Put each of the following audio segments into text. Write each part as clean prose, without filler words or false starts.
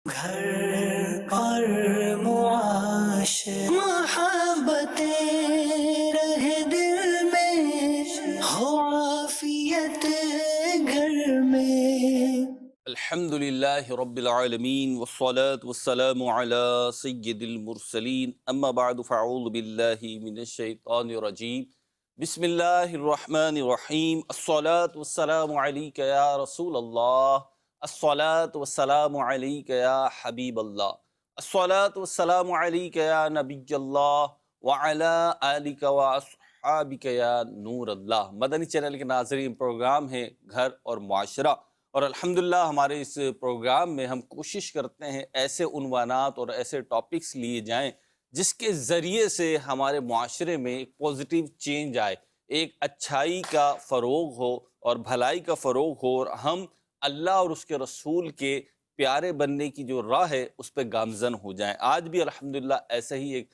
گھر اور معاشر محبتیں رہے دل میں، ہو عافیت گھر میں۔ الحمد لله رب العالمين والصلاة والسلام على سيد المرسلين اما بعد فاعوذ بالله من الشيطان الرجيم بسم الله الرحمن الرحيم الصلاة والسلام عليك يا رسول الله الصلاة والسلام عليك يا حبيب الله الصلاة والسلام عليك يا نبي الله وعلى آلك وأصحابك يا نور الله۔ مدنی چینل کے ناظرین، پروگرام ہے گھر اور معاشرہ، اور الحمدللہ ہمارے اس پروگرام میں ہم کوشش کرتے ہیں ایسے عنوانات اور ایسے ٹاپکس لیے جائیں جس کے ذریعے سے ہمارے معاشرے میں ایک پازیٹیو چینج آئے، ایک اچھائی کا فروغ ہو اور بھلائی کا فروغ ہو، اور ہم اللہ اور اس کے رسول کے پیارے بننے کی جو راہ ہے اس پہ گامزن ہو جائیں۔ آج بھی الحمدللہ ایسا ہی ایک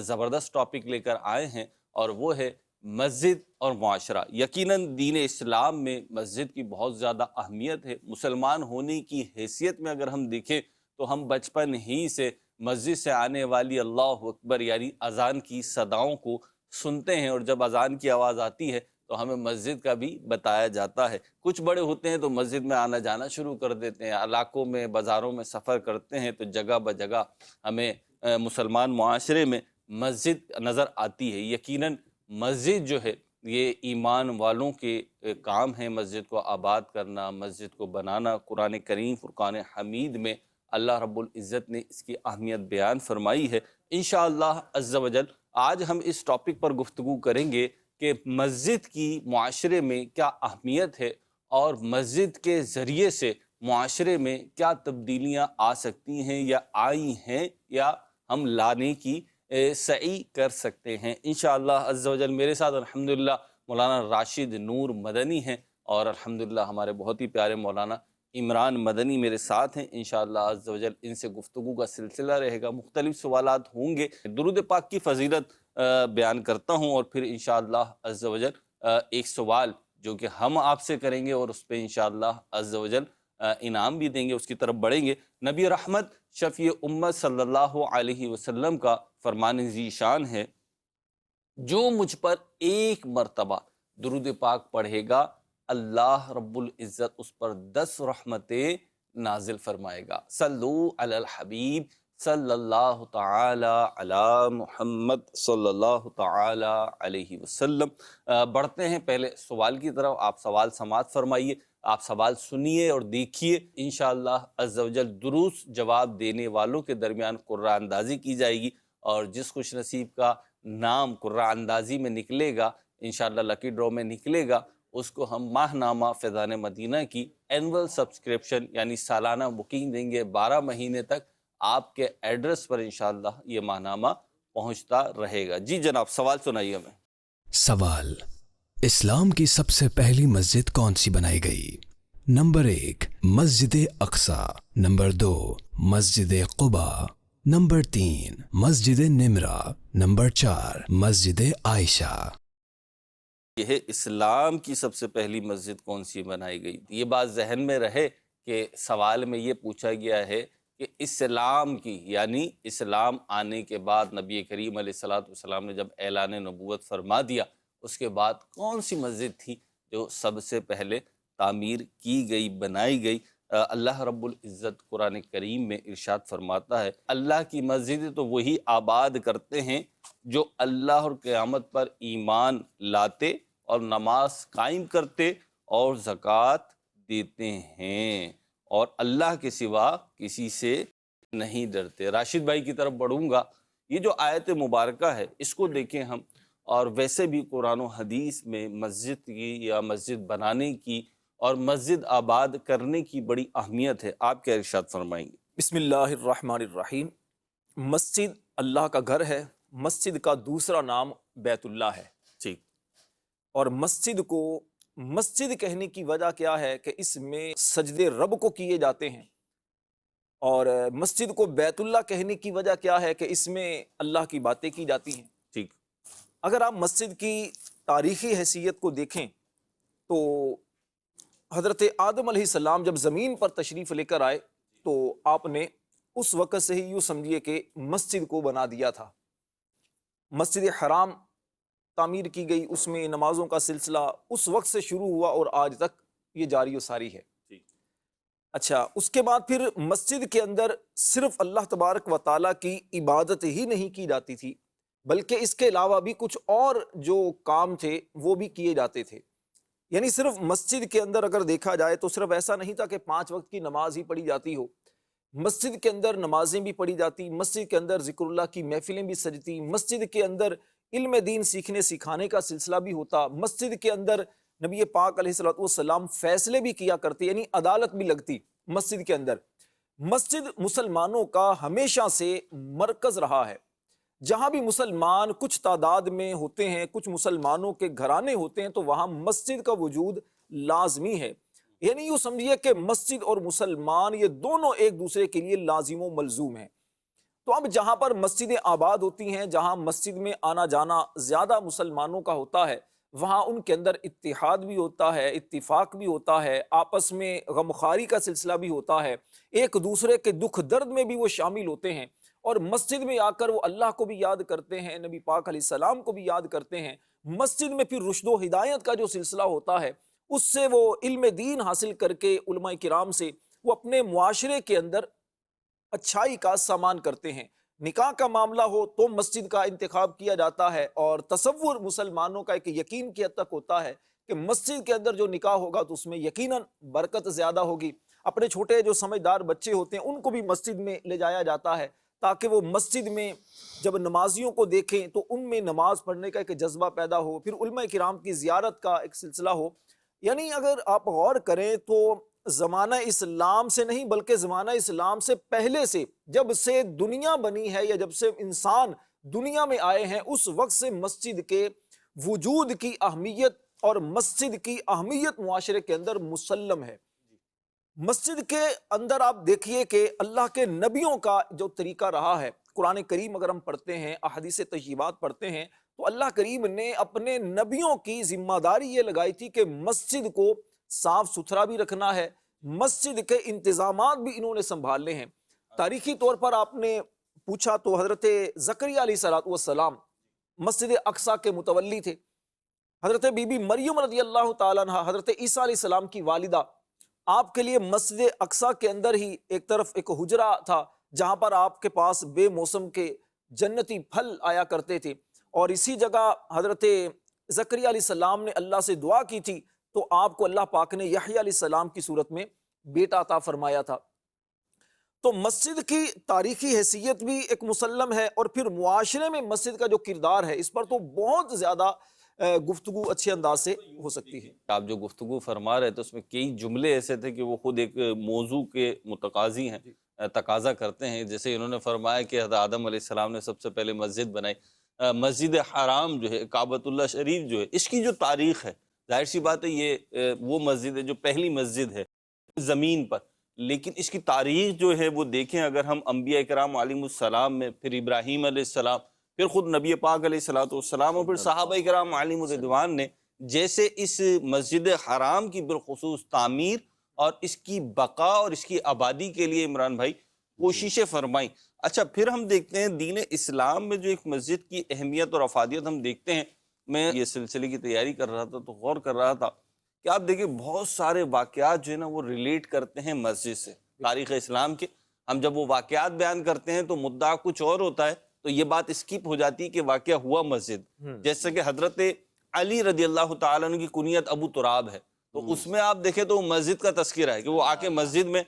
زبردست ٹاپک لے کر آئے ہیں، اور وہ ہے مسجد اور معاشرہ۔ یقیناً دین اسلام میں مسجد کی بہت زیادہ اہمیت ہے۔ مسلمان ہونے کی حیثیت میں اگر ہم دیکھیں تو ہم بچپن ہی سے مسجد سے آنے والی اللہ اکبر یعنی اذان کی صداؤں کو سنتے ہیں، اور جب اذان کی آواز آتی ہے تو ہمیں مسجد کا بھی بتایا جاتا ہے۔ کچھ بڑے ہوتے ہیں تو مسجد میں آنا جانا شروع کر دیتے ہیں، علاقوں میں بازاروں میں سفر کرتے ہیں تو جگہ بجگہ ہمیں مسلمان معاشرے میں مسجد نظر آتی ہے۔ یقیناً مسجد جو ہے یہ ایمان والوں کے کام ہے، مسجد کو آباد کرنا، مسجد کو بنانا۔ قرآن کریم فرقان حمید میں اللہ رب العزت نے اس کی اہمیت بیان فرمائی ہے۔ انشاءاللہ عز و جل آج ہم اس ٹاپک پر گفتگو کریں گے کہ مسجد کی معاشرے میں کیا اہمیت ہے، اور مسجد کے ذریعے سے معاشرے میں کیا تبدیلیاں آ سکتی ہیں یا آئی ہیں، یا ہم لانے کی سعی کر سکتے ہیں۔ انشاءاللہ عز و جل میرے ساتھ الحمدللہ مولانا راشد نور مدنی ہیں، اور الحمدللہ ہمارے بہت ہی پیارے مولانا عمران مدنی میرے ساتھ ہیں۔ انشاءاللہ عز و جل ان سے گفتگو کا سلسلہ رہے گا، مختلف سوالات ہوں گے، درود پاک کی فضیلت بیان کرتا ہوں، اور پھر انشاءاللہ عز و جل ایک سوال جو کہ ہم آپ سے کریں گے، اور اس پہ انشاءاللہ عز و جل انعام بھی دیں گے، اس کی طرف بڑھیں گے۔ نبی رحمت شفیع امت صلی اللہ علیہ وسلم کا فرمان ذی شان ہے، جو مجھ پر ایک مرتبہ درود پاک پڑھے گا اللہ رب العزت اس پر 10 رحمتیں نازل فرمائے گا۔ صلو علی الحبیب صلی اللہ تعالی علی محمد صلی اللہ تعالی علیہ وسلم۔ بڑھتے ہیں پہلے سوال کی طرف۔ آپ سوال سماعت فرمائیے، آپ سوال سنیے اور دیکھیے۔ انشاءاللہ عز و جل درست جواب دینے والوں کے درمیان قرعہ اندازی کی جائے گی، اور جس خوش نصیب کا نام قرعہ اندازی میں نکلے گا، انشاءاللہ لکی ڈرا میں نکلے گا، اس کو ہم ماہ نامہ فیضان مدینہ کی اینول سبسکرپشن یعنی سالانہ بکنگ دیں گے 12 مہینے تک۔ آپ کے ایڈریس پر انشاءاللہ یہ ماہ نامہ پہنچتا رہے گا۔ جی جناب، سوال سنائیے ہمیں۔ سوال: اسلام کی سب سے پہلی مسجد کون سی بنائی گئی؟ نمبر 1 مسجد اقصی، نمبر 2 مسجد قبا، نمبر 3 مسجد نمرہ، نمبر 4 مسجد عائشہ۔ یہ ہے اسلام کی سب سے پہلی مسجد کون سی بنائی گئی۔ یہ بات ذہن میں رہے کہ سوال میں یہ پوچھا گیا ہے کہ اسلام کی یعنی اسلام آنے کے بعد نبی کریم علیہ السلام نے جب اعلان نبوت فرما دیا، اس کے بعد کون سی مسجد تھی جو سب سے پہلے تعمیر کی گئی، بنائی گئی۔ اللہ رب العزت قرآن کریم میں ارشاد فرماتا ہے، اللہ کی مسجد تو وہی آباد کرتے ہیں جو اللہ اور قیامت پر ایمان لاتے اور نماز قائم کرتے اور زکوٰۃ دیتے ہیں، اور اللہ کے سوا کسی سے نہیں ڈرتے۔ راشد بھائی کی طرف بڑھوں گا۔ یہ جو آیت مبارکہ ہے اس کو دیکھیں ہم، اور ویسے بھی قرآن و حدیث میں مسجد کی یا مسجد بنانے کی اور مسجد آباد کرنے کی بڑی اہمیت ہے۔ آپ کیا ارشاد فرمائیں گے؟ بسم اللہ الرحمن الرحیم۔ مسجد اللہ کا گھر ہے۔ مسجد کا دوسرا نام بیت اللہ ہے۔ ٹھیک۔ اور مسجد کو مسجد کہنے کی وجہ کیا ہے کہ اس میں سجدے رب کو کیے جاتے ہیں، اور مسجد کو بیت اللہ کہنے کی وجہ کیا ہے کہ اس میں اللہ کی باتیں کی جاتی ہیں۔ ٹھیک۔ اگر آپ مسجد کی تاریخی حیثیت کو دیکھیں تو حضرت آدم علیہ السلام جب زمین پر تشریف لے کر آئے تو آپ نے اس وقت سے ہی یوں سمجھیے کہ مسجد کو بنا دیا تھا۔ مسجد حرام تعمیر کی گئی، اس میں نمازوں کا سلسلہ اس وقت سے شروع ہوا اور آج تک یہ جاری و ساری ہے۔ اچھا، اس کے بعد پھر مسجد کے اندر صرف اللہ تبارک و تعالیٰ کی عبادت ہی نہیں کی جاتی تھی، بلکہ اس کے علاوہ بھی کچھ اور جو کام تھے وہ بھی کیے جاتے تھے۔ یعنی صرف مسجد کے اندر اگر دیکھا جائے تو صرف ایسا نہیں تھا کہ 5 وقت کی نماز ہی پڑھی جاتی ہو، مسجد کے اندر نمازیں بھی پڑھی جاتی، مسجد کے اندر ذکر اللہ کی محفلیں بھی سجتی، مسجد کے اندر علم دین سیکھنے سکھانے کا سلسلہ بھی ہوتا، مسجد کے اندر نبی پاک علیہ الصلوۃ والسلام فیصلے بھی کیا کرتے، یعنی عدالت بھی لگتی مسجد کے اندر۔ مسجد مسلمانوں کا ہمیشہ سے مرکز رہا ہے، جہاں بھی مسلمان کچھ تعداد میں ہوتے ہیں، کچھ مسلمانوں کے گھرانے ہوتے ہیں، تو وہاں مسجد کا وجود لازمی ہے۔ یعنی یوں سمجھیے کہ مسجد اور مسلمان یہ دونوں ایک دوسرے کے لیے لازم و ملزوم ہیں۔ تو اب جہاں پر مسجدیں آباد ہوتی ہیں، جہاں مسجد میں آنا جانا زیادہ مسلمانوں کا ہوتا ہے، وہاں ان کے اندر اتحاد بھی ہوتا ہے، اتفاق بھی ہوتا ہے، آپس میں غمخواری کا سلسلہ بھی ہوتا ہے، ایک دوسرے کے دکھ درد میں بھی وہ شامل ہوتے ہیں، اور مسجد میں آ کر وہ اللہ کو بھی یاد کرتے ہیں، نبی پاک علیہ السلام کو بھی یاد کرتے ہیں۔ مسجد میں پھر رشد و ہدایت کا جو سلسلہ ہوتا ہے، اس سے وہ علم دین حاصل کر کے علماء کرام سے وہ اپنے معاشرے کے اندر اچھائی کا سامان کرتے ہیں۔ نکاح کا معاملہ ہو تو مسجد کا انتخاب کیا جاتا ہے، اور تصور مسلمانوں کا ایک یقین کی حد تک ہوتا ہے کہ مسجد کے اندر جو نکاح ہوگا تو اس میں یقیناً برکت زیادہ ہوگی۔ اپنے چھوٹے جو سمجھدار بچے ہوتے ہیں ان کو بھی مسجد میں لے جایا جاتا ہے، تاکہ وہ مسجد میں جب نمازیوں کو دیکھیں تو ان میں نماز پڑھنے کا ایک جذبہ پیدا ہو، پھر علماء کرام کی زیارت کا ایک سلسلہ ہو۔ یعنی اگر آپ غور کریں تو زمانہ اسلام سے نہیں بلکہ زمانہ اسلام سے پہلے سے، جب سے دنیا بنی ہے یا جب سے انسان دنیا میں آئے ہیں، اس وقت سے مسجد کے وجود کی اہمیت اور مسجد کی اہمیت معاشرے کے اندر مسلم ہے۔ مسجد کے اندر آپ دیکھیے کہ اللہ کے نبیوں کا جو طریقہ رہا ہے، قرآن کریم اگر ہم پڑھتے ہیں، احادیث طیبات پڑھتے ہیں، تو اللہ کریم نے اپنے نبیوں کی ذمہ داری یہ لگائی تھی کہ مسجد کو صاف ستھرا بھی رکھنا ہے، مسجد کے انتظامات بھی انہوں نے سنبھالنے ہیں۔ تاریخی طور پر آپ نے پوچھا تو حضرت زکریا علیہ السلام مسجد اقصی کے متولی تھے۔ حضرت بی بی مریم رضی اللہ تعالیٰ عنہ، حضرت عیسیٰ علیہ السلام کی والدہ، آپ کے لیے مسجد اقصی کے اندر ہی ایک طرف ایک حجرہ تھا جہاں پر آپ کے پاس بے موسم کے جنتی پھل آیا کرتے تھے، اور اسی جگہ حضرت زکریا علیہ السلام نے اللہ سے دعا کی تھی تو آپ کو اللہ پاک نے یحییٰ علیہ السلام کی صورت میں بیٹا عطا فرمایا تھا۔ تو مسجد کی تاریخی حیثیت بھی ایک مسلم ہے، اور پھر معاشرے میں مسجد کا جو کردار ہے اس پر تو بہت زیادہ گفتگو اچھے انداز سے ہو سکتی ہے۔ آپ جو گفتگو فرما رہے تھے اس میں کئی جملے ایسے تھے کہ وہ خود ایک موضوع کے متقاضی ہیں، تقاضا کرتے ہیں۔ جیسے انہوں نے فرمایا کہ حضرت آدم علیہ السلام نے سب سے پہلے مسجد بنائی، مسجد حرام جو ہے، کعبۃ اللہ شریف جو ہے، اس کی جو تاریخ ہے، ظاہر سی بات ہے یہ وہ مسجد ہے جو پہلی مسجد ہے زمین پر، لیکن اس کی تاریخ جو ہے وہ دیکھیں اگر ہم انبیاء کرام علیہ السلام میں، پھر ابراہیم علیہ السلام، پھر خود نبی پاک علیہ السلام اور پھر صحابہ کرام علیہم الرضوان نے جیسے اس مسجد حرام کی بالخصوص تعمیر اور اس کی بقا اور اس کی آبادی کے لیے عمران بھائی کوششیں فرمائیں۔ اچھا، پھر ہم دیکھتے ہیں دین اسلام میں جو ایک مسجد کی اہمیت اور افادیت ہم دیکھتے ہیں۔ میں یہ سلسلے کی تیاری کر رہا تھا تو غور کر رہا تھا کہ آپ دیکھیں بہت سارے واقعات جو ہے نا وہ ریلیٹ کرتے ہیں مسجد سے، تاریخ اسلام کے۔ ہم جب وہ واقعات بیان کرتے ہیں تو مدعا کچھ اور ہوتا ہے، تو یہ بات اسکپ ہو جاتی ہے کہ واقعہ ہوا مسجد۔ جیسے کہ حضرت علی رضی اللہ تعالیٰ عنہ کی کنیت ابو تراب ہے، تو اس میں آپ دیکھیں تو مسجد کا تذکرہ ہے کہ وہ آ کے مسجد میں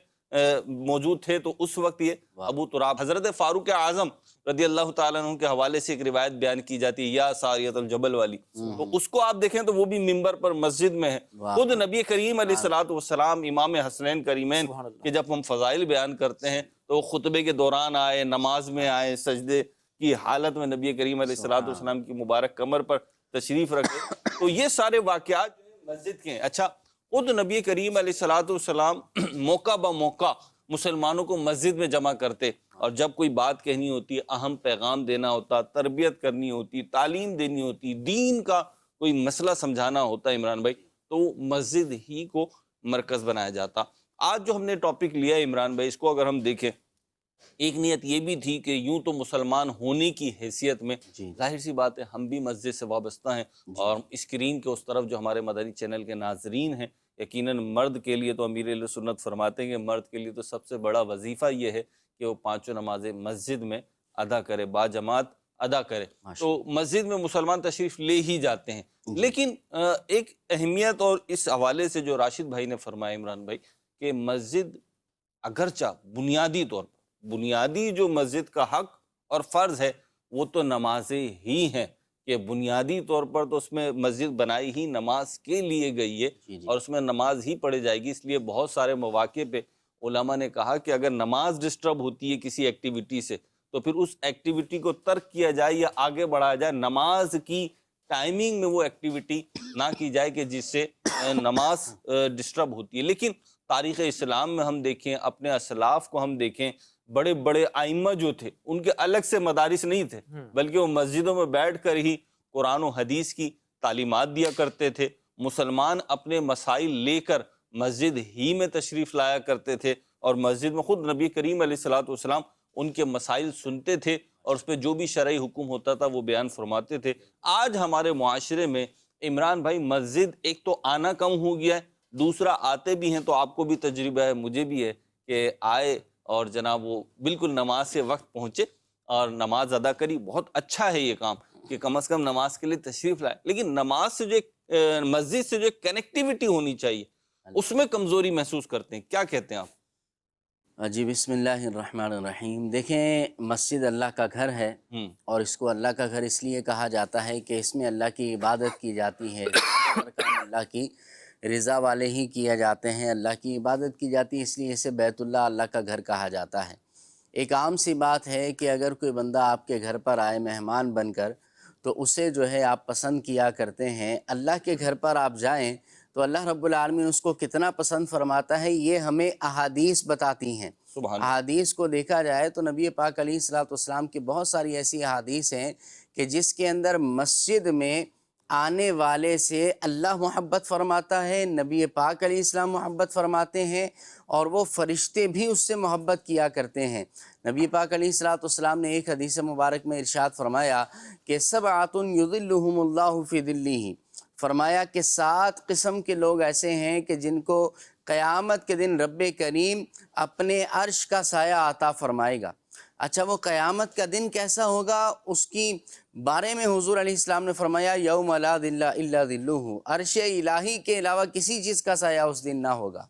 موجود تھے، تو اس وقت یہ ابو تراب۔ حضرت فاروق اعظم رضی اللہ تعالیٰ عنہ کے حوالے سے ایک روایت بیان کی جاتی ہے، یا ساریت الجبل والی، تو اس کو آپ دیکھیں تو وہ بھی منبر پر مسجد میں ہے۔ خود نبی کریم علیہ السلام امام حسنین کریمین کہ جب ہم فضائل بیان کرتے ہیں تو خطبے کے دوران آئے، نماز میں آئے، سجدے کی حالت میں نبی کریم علیہ السلام کی مبارک کمر پر تشریف رکھے، تو یہ سارے واقعات مسجد کے ہیں۔ اچھا، خود نبی کریم علیہ السلام موقع با موقع مسلمانوں کو مسجد میں جمع کرتے، اور جب کوئی بات کہنی ہوتی، اہم پیغام دینا ہوتا، تربیت کرنی ہوتی، تعلیم دینی ہوتی، دین کا کوئی مسئلہ سمجھانا ہوتا عمران بھائی، تو مسجد ہی کو مرکز بنایا جاتا۔ آج جو ہم نے ٹاپک لیا ہے عمران بھائی، اس کو اگر ہم دیکھیں ایک نیت یہ بھی تھی کہ یوں تو مسلمان ہونے کی حیثیت میں جی ظاہر سی بات ہے ہم بھی مسجد سے وابستہ ہیں، اور اسکرین کے اس طرف جو ہمارے مدنی چینل کے ناظرین ہیں، یقیناً مرد کے لیے تو امیر اہل سنت فرماتے ہیں کہ مرد کے لیے تو سب سے بڑا وظیفہ یہ ہے کہ وہ پانچوں نمازیں مسجد میں ادا کرے، با جماعت ادا کرے۔ ماشاء تو مسجد میں مسلمان تشریف لے ہی جاتے ہیں، لیکن ایک اہمیت اور اس حوالے سے جو راشد بھائی نے فرمایا، عمران بھائی، کہ مسجد اگرچہ بنیادی طور پر بنیادی جو مسجد کا حق اور فرض ہے وہ تو نمازیں ہی ہیں، کہ بنیادی طور پر تو اس میں مسجد بنائی ہی نماز کے لیے گئی ہے، جی جی اور اس میں نماز ہی پڑھی جائے گی۔ اس لیے بہت سارے مواقع پہ علماء نے کہا کہ اگر نماز ڈسٹرب ہوتی ہے کسی ایکٹیویٹی سے تو پھر اس ایکٹیویٹی کو ترک کیا جائے یا آگے بڑھایا جائے، نماز کی ٹائمنگ میں وہ ایکٹیویٹی نہ کی جائے کہ جس سے نماز ڈسٹرب ہوتی ہے۔ لیکن تاریخ اسلام میں ہم دیکھیں، اپنے اسلاف کو ہم دیکھیں، بڑے بڑے ائمہ جو تھے ان کے الگ سے مدارس نہیں تھے، بلکہ وہ مسجدوں میں بیٹھ کر ہی قرآن و حدیث کی تعلیمات دیا کرتے تھے۔ مسلمان اپنے مسائل لے کر مسجد ہی میں تشریف لایا کرتے تھے، اور مسجد میں خود نبی کریم علیہ الصلوۃ والسلام ان کے مسائل سنتے تھے، اور اس پہ جو بھی شرعی حکم ہوتا تھا وہ بیان فرماتے تھے۔ آج ہمارے معاشرے میں عمران بھائی مسجد ایک تو آنا کم ہو گیا ہے، دوسرا آتے بھی ہیں تو آپ کو بھی تجربہ ہے، مجھے بھی ہے، کہ آئے اور جناب وہ بالکل نماز سے وقت پہنچے اور نماز ادا کری۔ بہت اچھا ہے یہ کام کہ کم از کم نماز کے لیے تشریف لائے، لیکن نماز سے جو مسجد سے جو کنیکٹیوٹی ہونی چاہیے اس میں کمزوری محسوس کرتے ہیں، کیا کہتے ہیں آپ؟ جی بسم اللہ الرحمن الرحیم۔ دیکھیں، مسجد اللہ کا گھر ہے، اور اس کو اللہ کا گھر اس لیے کہا جاتا ہے کہ اس میں اللہ کی عبادت کی جاتی ہے، ہر کام اللہ کی رضا والے ہی کیا جاتے ہیں، اللہ کی عبادت کی جاتی ہے، اس لیے اسے بیت اللہ، اللہ کا گھر کہا جاتا ہے۔ ایک عام سی بات ہے کہ اگر کوئی بندہ آپ کے گھر پر آئے مہمان بن کر، تو اسے جو ہے آپ پسند کیا کرتے ہیں۔ اللہ کے گھر پر آپ جائیں تو اللہ رب العالمین اس کو کتنا پسند فرماتا ہے، یہ ہمیں احادیث بتاتی ہیں۔ سبحان احادیث کو دیکھا جائے تو نبی پاک علیہ الصلوۃ والسلام کی بہت ساری ایسی احادیث ہیں کہ جس کے اندر مسجد میں آنے والے سے اللہ محبت فرماتا ہے، نبی پاک علیہ السلام محبت فرماتے ہیں، اور وہ فرشتے بھی اس سے محبت کیا کرتے ہیں۔ نبی پاک علیہ الصلوۃ والسلام نے ایک حدیث مبارک میں ارشاد فرمایا کہ سبعۃ یظلھم اللہ فی ظلہ، فرمایا کہ 7 قسم کے لوگ ایسے ہیں کہ جن کو قیامت کے دن رب کریم اپنے عرش کا سایہ عطا فرمائے گا۔ اچھا، وہ قیامت کا دن کیسا ہوگا اس کی بارے میں حضور علیہ السلام نے فرمایا یوم لا ظل الا ظلہ، عرش الہی کے علاوہ کسی چیز کا سایہ اس دن نہ ہوگا۔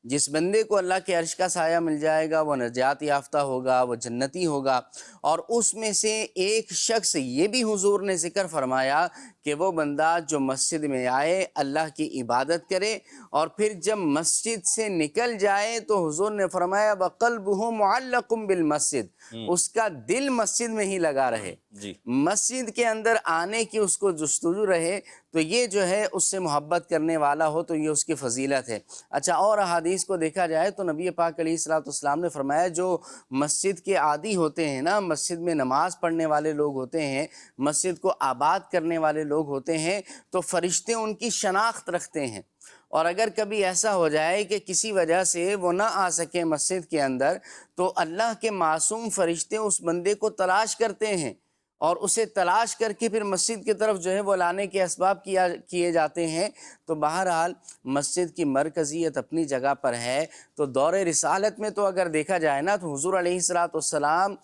جس بندے کو اللہ کے عرش کا سایہ مل جائے گا وہ نجات یافتہ ہوگا، وہ جنتی ہوگا۔ اور اس میں سے ایک شخص یہ بھی حضور نے ذکر فرمایا کہ وہ بندہ جو مسجد میں آئے، اللہ کی عبادت کرے، اور پھر جب مسجد سے نکل جائے تو حضور نے فرمایا وَقَلْبُهُ مُعَلَّقٌ بِالْمَسْجِدِ، اس کا دل مسجد میں ہی لگا رہے، جی مسجد کے اندر آنے کی اس کو جستجو رہے، تو یہ جو ہے اس سے محبت کرنے والا ہو تو یہ اس کی فضیلت ہے۔ اچھا، اور احادیث کو دیکھا جائے تو نبی پاک علیہ الصلوۃ والسلام نے فرمایا جو مسجد کے عادی ہوتے ہیں نا، مسجد میں نماز پڑھنے والے لوگ ہوتے ہیں، مسجد کو آباد کرنے والے لوگ ہوتے ہیں، تو فرشتے ان کی شناخت رکھتے ہیں، اور اگر کبھی ایسا ہو جائے کہ کسی وجہ سے وہ نہ آ سکے مسجد کے اندر، تو اللہ کے معصوم فرشتے اس بندے کو تلاش کرتے ہیں، اور اسے تلاش کر کے پھر مسجد کی طرف جو ہے وہ لانے کے اسباب کیے جاتے ہیں۔ تو بہرحال مسجد کی مرکزیت اپنی جگہ پر ہے۔ تو دور رسالت میں تو اگر دیکھا جائے نا تو حضور علیہ الصلوۃ والسلام